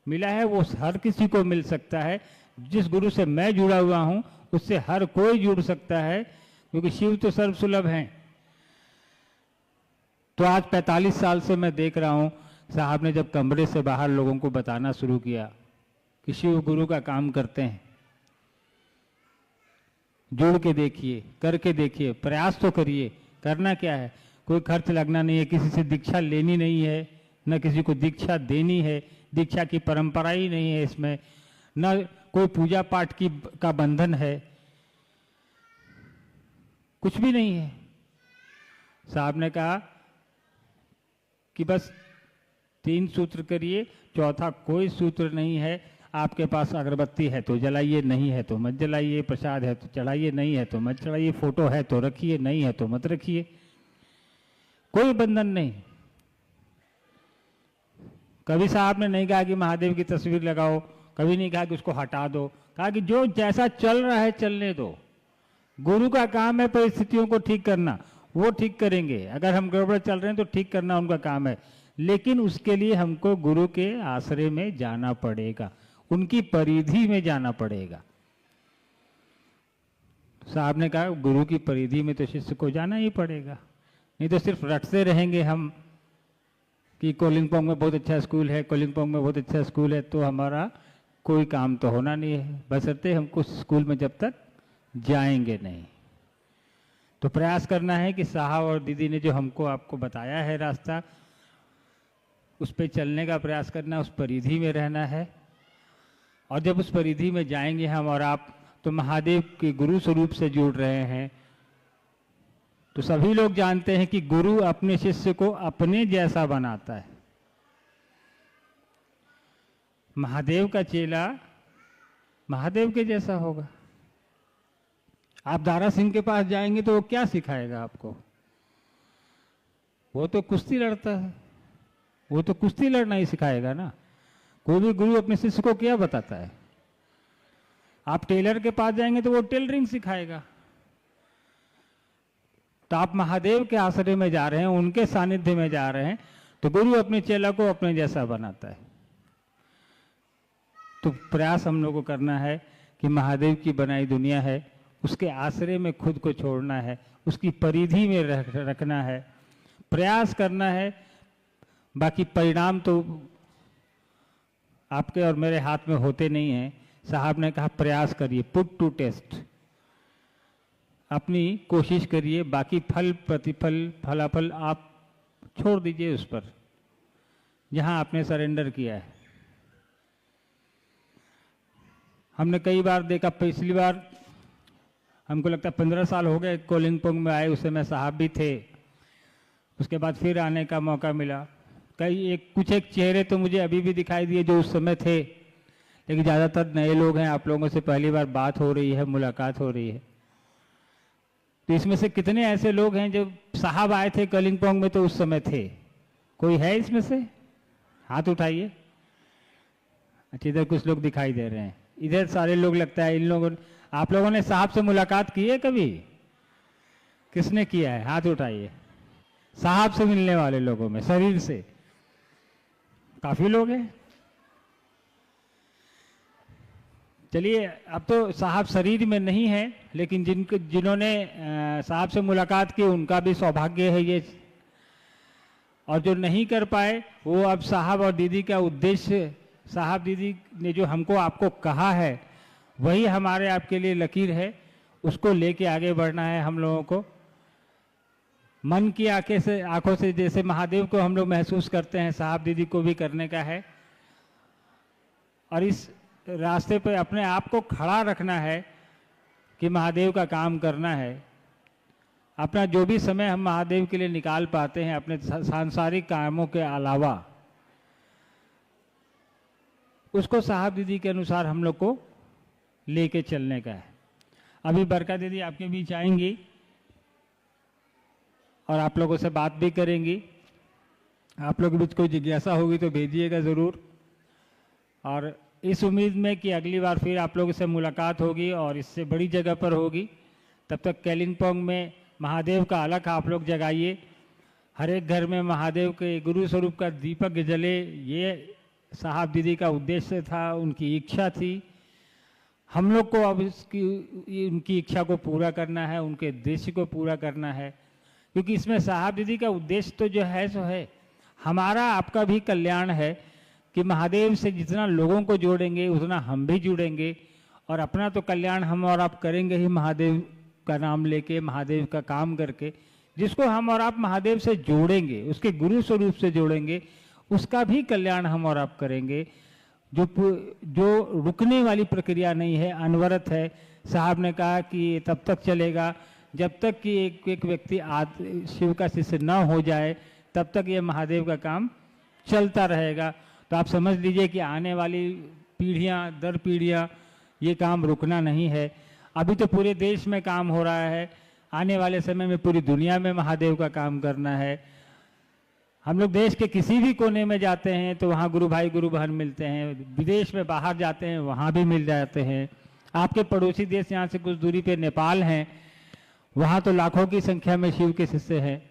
मिला है वो हर किसी को मिल सकता है, जिस गुरु से मैं जुड़ा हुआ हूं उससे हर कोई जुड़ सकता है, क्योंकि शिव तो सर्वसुलभ हैं। तो आज 45 साल से मैं देख रहा हूं, साहब ने जब कमरे से बाहर लोगों को बताना शुरू किया कि शिव गुरु का काम करते हैं, जुड़ के देखिए, करके देखिए, प्रयास तो करिए। करना क्या है? कोई खर्च लगना नहीं है, किसी से दीक्षा लेनी नहीं है, न किसी को दीक्षा देनी है, दीक्षा की परंपरा ही नहीं है इसमें, न कोई पूजा पाठ का बंधन है, कुछ भी नहीं है। साहब ने कहा कि बस 3 सूत्र करिए, चौथा कोई सूत्र नहीं है। आपके पास अगरबत्ती है तो जलाइए, नहीं है तो मत जलाइए, प्रसाद है तो चढ़ाइए, नहीं है तो मत चढ़ाइए, फोटो है तो रखिए, नहीं है तो मत रखिए, कोई बंधन नहीं। कभी साहब ने नहीं कहा कि महादेव की तस्वीर लगाओ, कभी नहीं कहा कि उसको हटा दो, कहा कि जो जैसा चल रहा है चलने दो। गुरु का काम है परिस्थितियों को ठीक करना, वो ठीक करेंगे। अगर हम गड़बड़ चल रहे हैं तो ठीक करना उनका काम है, लेकिन उसके लिए हमको गुरु के आश्रय में जाना पड़ेगा, उनकी परिधि में जाना पड़ेगा। साहब ने कहा गुरु की परिधि में तो शिष्य को जाना ही पड़ेगा, नहीं तो सिर्फ रटते रहेंगे हम कि कोलिंगपोंग में बहुत अच्छा स्कूल है, कोलिंगपोंग में बहुत अच्छा स्कूल है, तो हमारा कोई काम तो होना नहीं है, बशर्ते हम कुछ स्कूल में जब तक जाएंगे नहीं। तो प्रयास करना है कि साहब और दीदी ने जो हमको आपको बताया है रास्ता, उस पर चलने का प्रयास करना, उस परिधि में रहना है। और जब उस परिधि में जाएंगे हम और आप, तो महादेव के गुरु स्वरूप से जुड़ रहे हैं। तो सभी लोग जानते हैं कि गुरु अपने शिष्य को अपने जैसा बनाता है। महादेव का चेला महादेव के जैसा होगा। आप दारा सिंह के पास जाएंगे तो वो क्या सिखाएगा आपको? वो तो कुश्ती लड़ता है, वो तो कुश्ती लड़ना ही सिखाएगा ना। कोई भी गुरु अपने शिष्य को क्या बताता है? आप टेलर के पास जाएंगे तो वो टेलरिंग सिखाएगा। तो आप महादेव के आश्रय में जा रहे हैं, उनके सानिध्य में जा रहे हैं, तो गुरु अपने चेला को अपने जैसा बनाता है। तो प्रयास हम लोग को करना है कि महादेव की बनाई दुनिया है, उसके आश्रय में खुद को छोड़ना है, उसकी परिधि में रखना है, प्रयास करना है। बाकी परिणाम तो आपके और मेरे हाथ में होते नहीं हैं। साहब ने कहा प्रयास करिए, पुट टू टेस्ट, अपनी कोशिश करिए, बाकी फल प्रतिफल फलाफल आप छोड़ दीजिए उस पर, जहां आपने सरेंडर किया है। हमने कई बार देखा, पिछली बार हमको लगता है 15 साल हो गए कोलिंगपोंग में आए, उस समय साहब भी थे, उसके बाद फिर आने का मौका मिला। कुछ एक चेहरे तो मुझे अभी भी दिखाई दिए जो उस समय थे, लेकिन ज़्यादातर नए लोग हैं। आप लोगों से पहली बार बात हो रही है, मुलाकात हो रही है। तो इसमें से कितने ऐसे लोग हैं जो साहब आए थे कोलिंगपोंग में तो उस समय थे? कोई है इसमें से? हाथ उठाइए। अच्छा, इधर कुछ लोग दिखाई दे रहे हैं, इधर सारे लोग लगता है। इन लोगों आप लोगों ने साहब से मुलाकात की है कभी? किसने किया है? हाथ उठाइए। साहब से मिलने वाले लोगों में शरीर से काफी लोग हैं। चलिए, अब तो साहब शरीर में नहीं है, लेकिन जिन्होंने साहब से मुलाकात की उनका भी सौभाग्य है ये। और जो नहीं कर पाए वो अब साहब और दीदी का उद्देश्य, साहब दीदी ने जो हमको आपको कहा है वही हमारे आपके लिए लकीर है, उसको लेके आगे बढ़ना है हम लोगों को। मन की आंखों से जैसे महादेव को हम लोग महसूस करते हैं, साहब दीदी को भी करने का है। और इस रास्ते पे अपने आप को खड़ा रखना है कि महादेव का काम करना है। अपना जो भी समय हम महादेव के लिए निकाल पाते हैं अपने सांसारिक कामों के अलावा, उसको साहब दीदी के अनुसार हम लोग को लेके चलने का है। अभी बरका दीदी आपके बीच आएंगी और आप लोगों से बात भी करेंगी। आप लोगों के बीच कोई जिज्ञासा होगी तो भेजिएगा ज़रूर। और इस उम्मीद में कि अगली बार फिर आप लोगों से मुलाकात होगी और इससे बड़ी जगह पर होगी। तब तक कोलिंगपोंग में महादेव का अलख आप लोग जगाइए। हर एक घर में महादेव के गुरु स्वरूप का दीपक जले, ये साहब दीदी का उद्देश्य था, उनकी इच्छा थी। हम लोग को अब उनकी इच्छा को पूरा करना है, उनके उद्देश्य को पूरा करना है। क्योंकि इसमें साहब दीदी का उद्देश्य तो जो है सो है, हमारा आपका भी कल्याण है कि महादेव से जितना लोगों को जोड़ेंगे उतना हम भी जुड़ेंगे। और अपना तो कल्याण हम और आप करेंगे ही महादेव का नाम लेके, महादेव का काम करके, जिसको हम और आप महादेव से जोड़ेंगे, उसके गुरु स्वरूप से जोड़ेंगे, उसका भी कल्याण हम और आप करेंगे। जो रुकने वाली प्रक्रिया नहीं है, अनवरत है। साहब ने कहा कि ये तब तक चलेगा जब तक कि एक व्यक्ति शिव का शिष्य न हो जाए, तब तक ये महादेव का काम चलता रहेगा। तो आप समझ लीजिए कि आने वाली पीढ़ियां दर पीढ़ियां ये काम रुकना नहीं है। अभी तो पूरे देश में काम हो रहा है, आने वाले समय में पूरी दुनिया में महादेव का काम करना है। हम लोग देश के किसी भी कोने में जाते हैं तो वहाँ गुरु भाई गुरु बहन मिलते हैं, विदेश में बाहर जाते हैं वहाँ भी मिल जाते हैं। आपके पड़ोसी देश यहाँ से कुछ दूरी पे नेपाल हैं, वहाँ तो लाखों की संख्या में शिव के शिष्य हैं।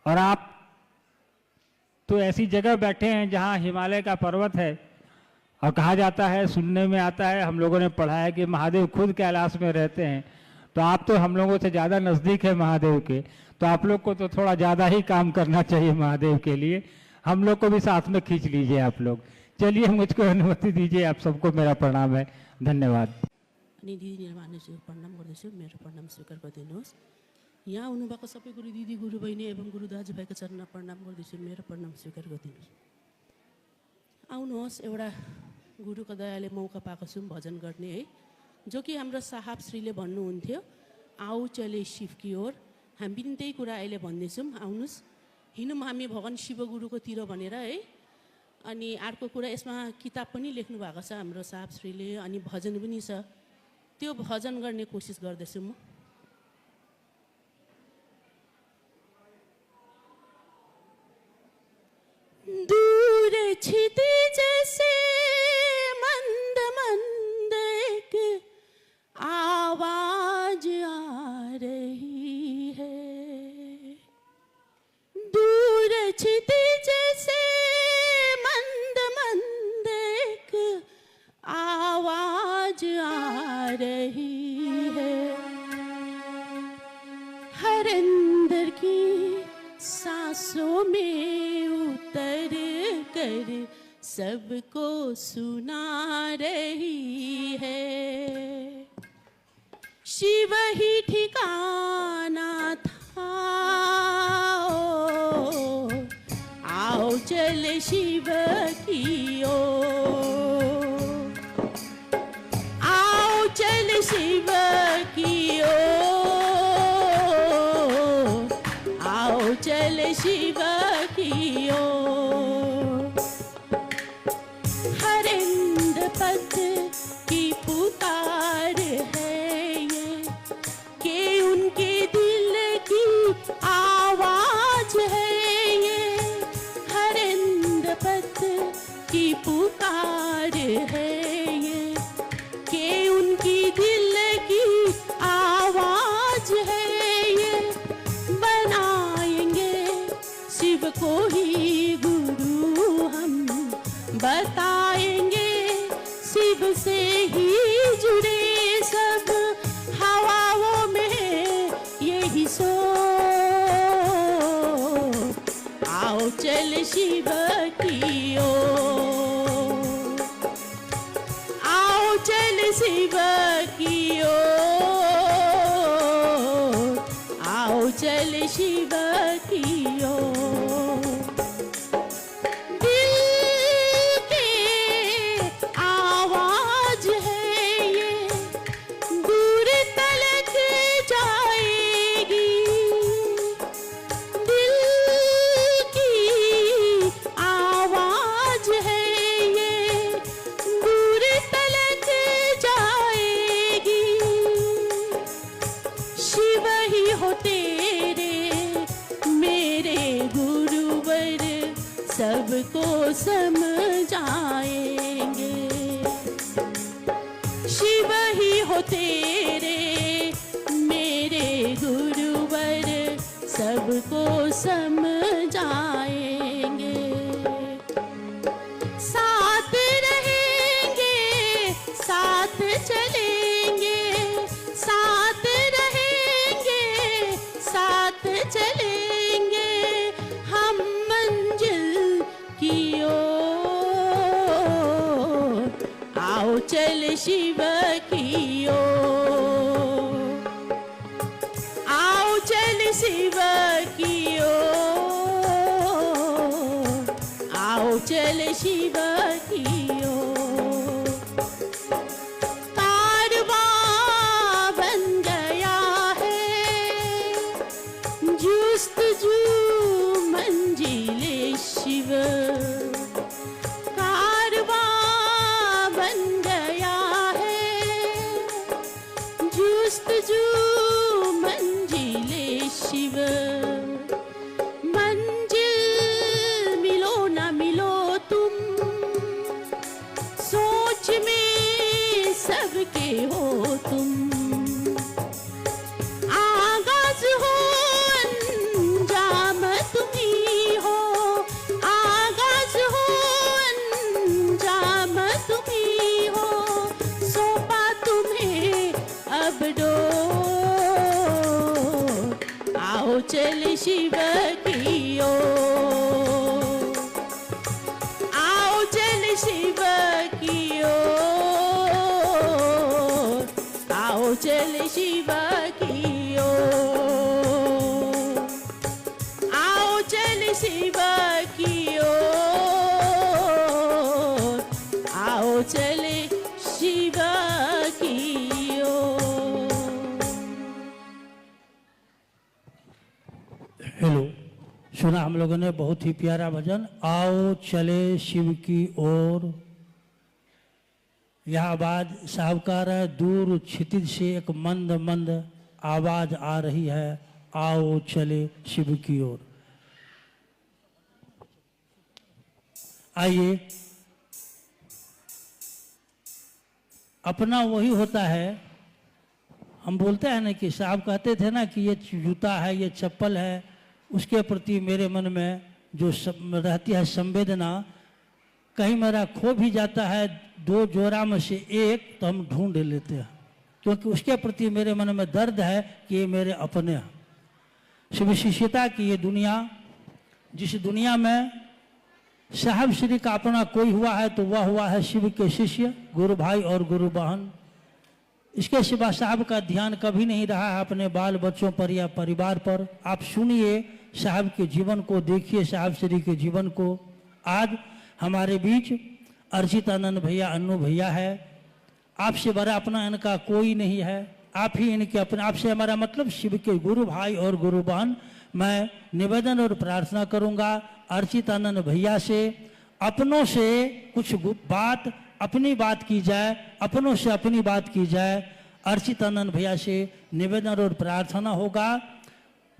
और आप तो ऐसी जगह बैठे हैं जहाँ हिमालय का पर्वत है, और कहा जाता है, सुनने में आता है, हम लोगों ने पढ़ा है कि महादेव खुद कैलाश में रहते हैं। तो आप तो हम लोगों से ज़्यादा नज़दीक है महादेव के, तो आप लोग को तो थोड़ा ज़्यादा ही काम करना चाहिए महादेव के लिए। हम लोग को भी साथ में खींच लीजिए आप लोग। चलिए, मुझको अनुमति दीजिए। आप सबको मेरा प्रणाम है, धन्यवाद। अनि दिदी निर्माणज्यू प्रणाम गर्दैछु, मेरो प्रणाम स्वीकार गरिदिनुहोस्। यहाँ आउनुभएको सबै गुरु दिदी गुरु बहिनी एवं गुरु दाजुभाइको चरणमा प्रणाम गर्दैछु, मेरो प्रणाम स्वीकार गरिदिनुहोस्। आउनुहोस्, एउटा गुरुको दयाले मौका पाएको छौँ भजन गर्ने है, जो कि हाम्रो साहब श्रीले भन्नुहुन्थ्यो, आऊ चले शिव की ओर। हामी पनि त्यही कुरा अहिले भन्दैछौँ, आउनुहोस् हिँडौँ हामी भगवान शिव गुरुकोतिर भनेर है। अनि अर्को कुरा, यसमा किताब पनि लेख्नु भएको छ हाम्रो साहब श्रीले, अनि भजन पनि छ, त्यो भजन गर्ने कोसिस गर्दैछु म। दूर क्षितिज से मंद मंद एक आवाज आ रही है, दूर क्षितिज से मंद मंद एक आवाज आ रही है, हर अंदर की सांसों में उतर कर सबको सुना रही है। शिव ही ठिकाना था, आओ चल शिव की ओर, आओ चल शिव की ओर, आओ चल शिव की ओर। हरिंद पद की पुकार है ये, कि उनके दिल की आवाज है ये, हरिंद पद की पुकार है ये, कि उनकी दिल की आवाज है ये। बनाएंगे शिव को ही गुरु हम, बताएंगे शिव से ही जुड़े सब, हवाओं में यही सो, आओ चल शिव की ओर, आओ चल शिव की ओर, आओ चल शिव की ओर। दिल के आवाज है ये, दूर तलक जाएगी, दिल की आवाज है ये, दूर तलक जाएगी। शिव ही हो तेरे मेरे गुरुवर, सबको समझाएंगे। शिव ही हो तेरे मेरे गुरुवर, सबको समझाएंगे। साथ रहेंगे, साथ चलेंगे, साथ रहेंगे, साथ चलेंगे, हम मंजिल की ओर, आओ चल शिव की ओर, आओ चल शिव शिव की ओर। कारवां बन गया है जुस्तजू मंजिले शिव। कारवां बन गया है जुस्तजू मंजिले शिव। मंजिल मिलो ना मिलो तुम सोच में सबके हो तुम। आगाज हो अंजाम तुम्ही हो। आगाज हो अंजाम तुम्ही हो। सौंपा तुम्हें अब डोर। आओ चल शिव की ओर। आओ चल शिव की ओर। आओ चल शिव की ओर। आओ चल शिव की ओर। आओ चल शिव की ओर। हेलो, सुना हम लोगों ने बहुत ही प्यारा भजन, आओ चले शिव की ओर। यह आवाज साहबकार है, दूर क्षितिज से एक मंद मंद आवाज आ रही है, आओ चले शिव की ओर। आइए, अपना वही होता है। हम बोलते हैं ना कि साहब कहते थे ना कि ये जूता है, ये चप्पल है, उसके प्रति मेरे मन में जो रहती है संवेदना, कहीं मेरा खो भी जाता है दो जोड़ा में से एक तो हम ढूंढ लेते हैं, क्योंकि उसके प्रति मेरे मन में दर्द है कि ये मेरे अपने हैं। शिव शिष्यता की ये दुनिया, जिस दुनिया में साहब श्री का अपना कोई हुआ है तो वह हुआ है शिव के शिष्य, गुरु भाई और गुरु बहन। इसके सिवा साहब का ध्यान कभी नहीं रहा है अपने बाल बच्चों पर या परिवार पर। आप सुनिए साहब के जीवन को, देखिए साहब श्री के जीवन को। आज हमारे बीच अर्चित आनंद भैया, अन्नू भैया है। आपसे बड़ा अपना इनका कोई नहीं है, आप ही इनके अपने। आपसे हमारा मतलब शिव के गुरु भाई और गुरु बहन। मैं निवेदन और प्रार्थना करूंगा अर्चित आनंद भैया से, अपनों से कुछ बात, अपनी बात की जाए, अपनों से अपनी बात की जाए। अर्चित आनंद भैया से निवेदन और प्रार्थना होगा,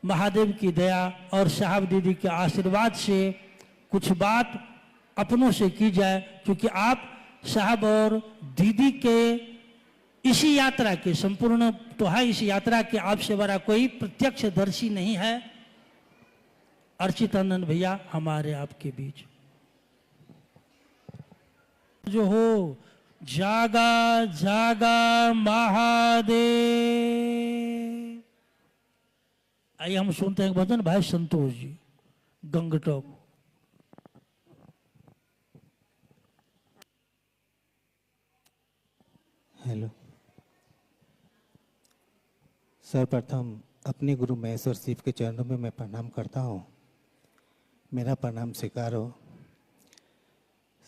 महादेव की दया और साहब दीदी के आशीर्वाद से कुछ बात अपनों से की जाए, क्योंकि आप साहब और दीदी के इसी यात्रा के संपूर्ण तो है, इस यात्रा के आपसे बड़ा कोई प्रत्यक्षदर्शी नहीं है। अर्चित आनंद भैया हमारे आपके बीच जो हो, जागा जागा महादेव। आइए हम सुनते हैं भजन भाई संतोष जी, गंगटोक। हेलो, सर्वप्रथम अपने गुरु महेश्वर शिव के चरणों में मैं प्रणाम करता हूँ। मेरा प्रणाम स्वीकारो।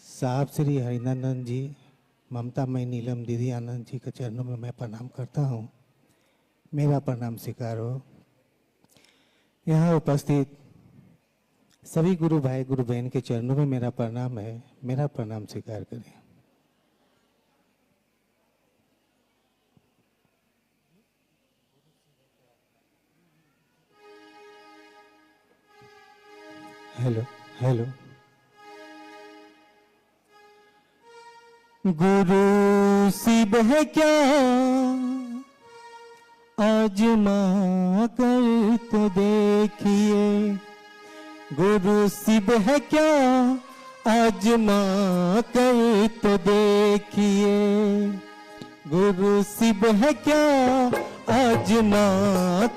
साहब श्री हरिनंदन जी, ममता मई नीलम दीदी आनंद जी के चरणों में मैं प्रणाम करता हूँ। मेरा प्रणाम स्वीकारो। यहाँ उपस्थित सभी गुरु भाई गुरु बहन के चरणों में मेरा प्रणाम है। मेरा प्रणाम स्वीकार करें। Hello hello. गुरु शिव है क्या आजमा कर तो देखिए। गुरु शिव है क्या आजमा कर तो देखिए। गुरु शिव है क्या आजमा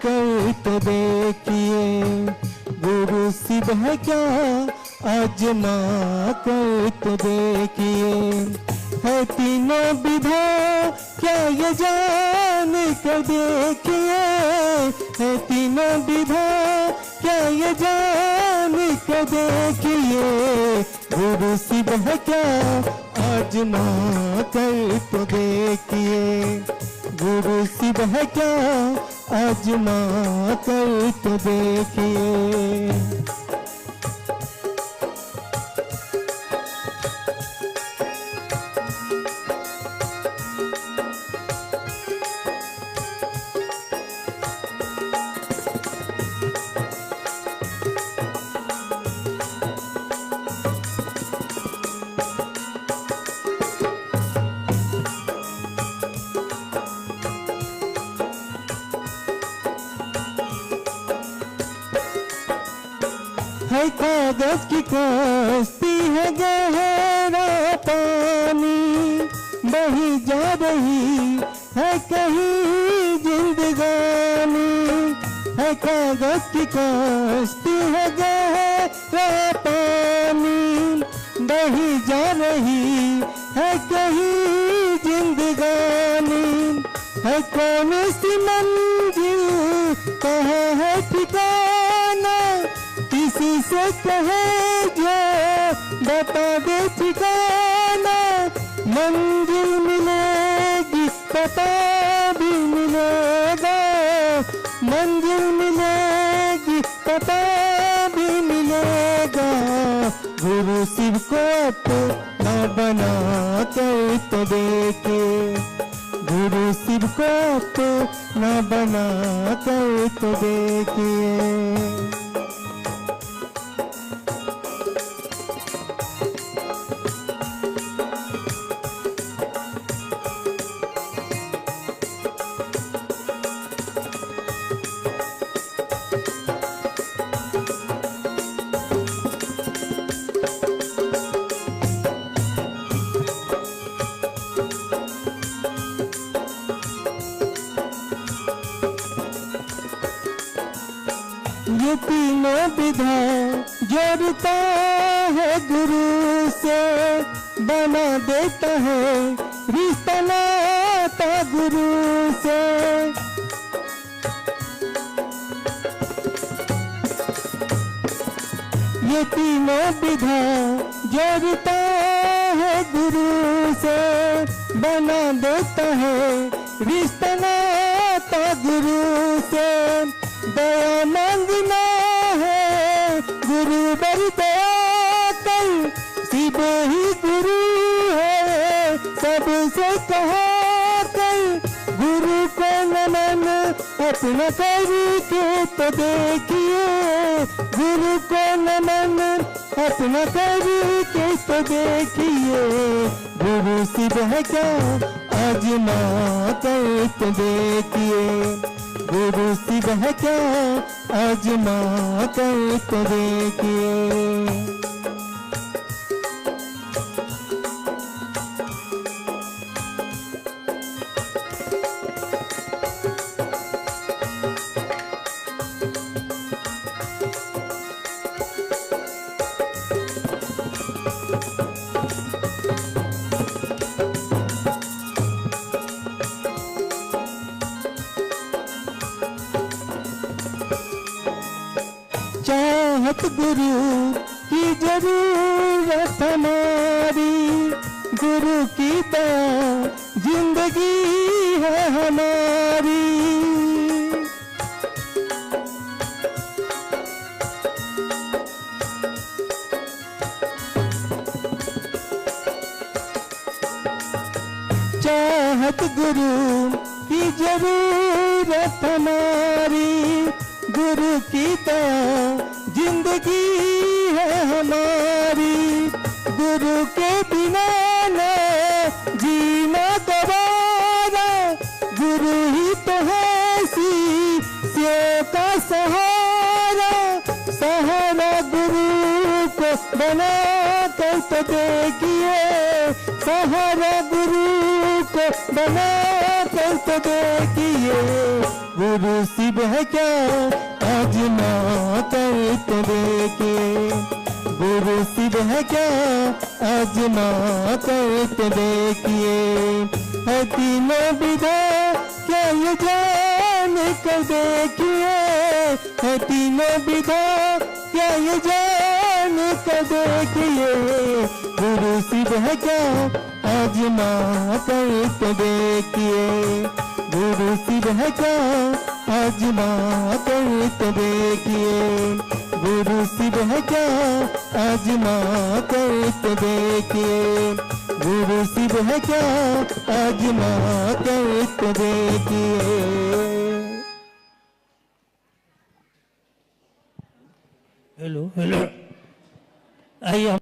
कर तो देखिए। गुरु शिव है क्या आजमा कर तो देखिए। है तीनों विधा क्या ये जान कर देखिए। है तीनों विधा क्या ये जान कर देखिए। गुरु शिव है क्या आजमा कर तो देखिए, गुरु शिव है क्या आजमा कर तो देखिए। है कागज की कश्ती है गहरा पानी, बही जा रही है कहीं जिंदगानी। है कागज की कश्ती है गहरा पानी, बही जा रही है कहीं जिंदगानी। है कौन सी मंजिल कहाँ है ठिकाना, किसी से कहे जो बता दे ठिकाना। मंजिल मिलेगी पता भी मिलेगा, मंजिल मिलेगी पता भी मिलेगा। गुरु शिव को अपना बना कर तो देखे, गुरु शिव को अपना बना कर तो देखिए। ये तीनों विधा जोड़ता है गुरु से, बना देता है रिश्ता नाता गुरु से। ये तीनों विधा जोड़ता है गुरु से, बना देता है रिश्ता नाता गुरु से। दया मांगना है गुरु बड़ी दया कर, शिव ही गुरु है सबसे कहा कर। गुरु को नमन अपना करके तो देखिए, गुरु को नमन अपना करके तो देखिए। गुरु शिव है क्या आजमा कर तो देखिए, गुरु शिव है क्या आजमा कर तो देखिए। चाहत गुरु की जरूरत हमारी, गुरु की दया जिंदगी है हमारी। चाहत गुरु की जरूरत हमारी, गुरु की दया जिंदगी है हमारी। गुरु के बिना न जीना गवारा, गुरु ही तो है शिष्य का सहारा। सहारा गुरु को बना कर तो देखिए, सहारा गुरु को बना कर तो देखिए। गुरु शिव है क्या आजमा कर तो देखिए, गुरु शिव है क्या आजमा कर तो देखिए। है तीनों विधा क्या ये जान कर देखिए, है तीनों विधा क्या ये जान कर देखिए, गुरु शिव है क्या आजमा कर तो देखिए, गुरु शिव है क्या आजमा कर तो देखिए, गुरु शिव है क्या आजमा कर तो देखिए, गुरु शिव है क्या आजमा कर तो देखिए। हेलो हेलो, आइए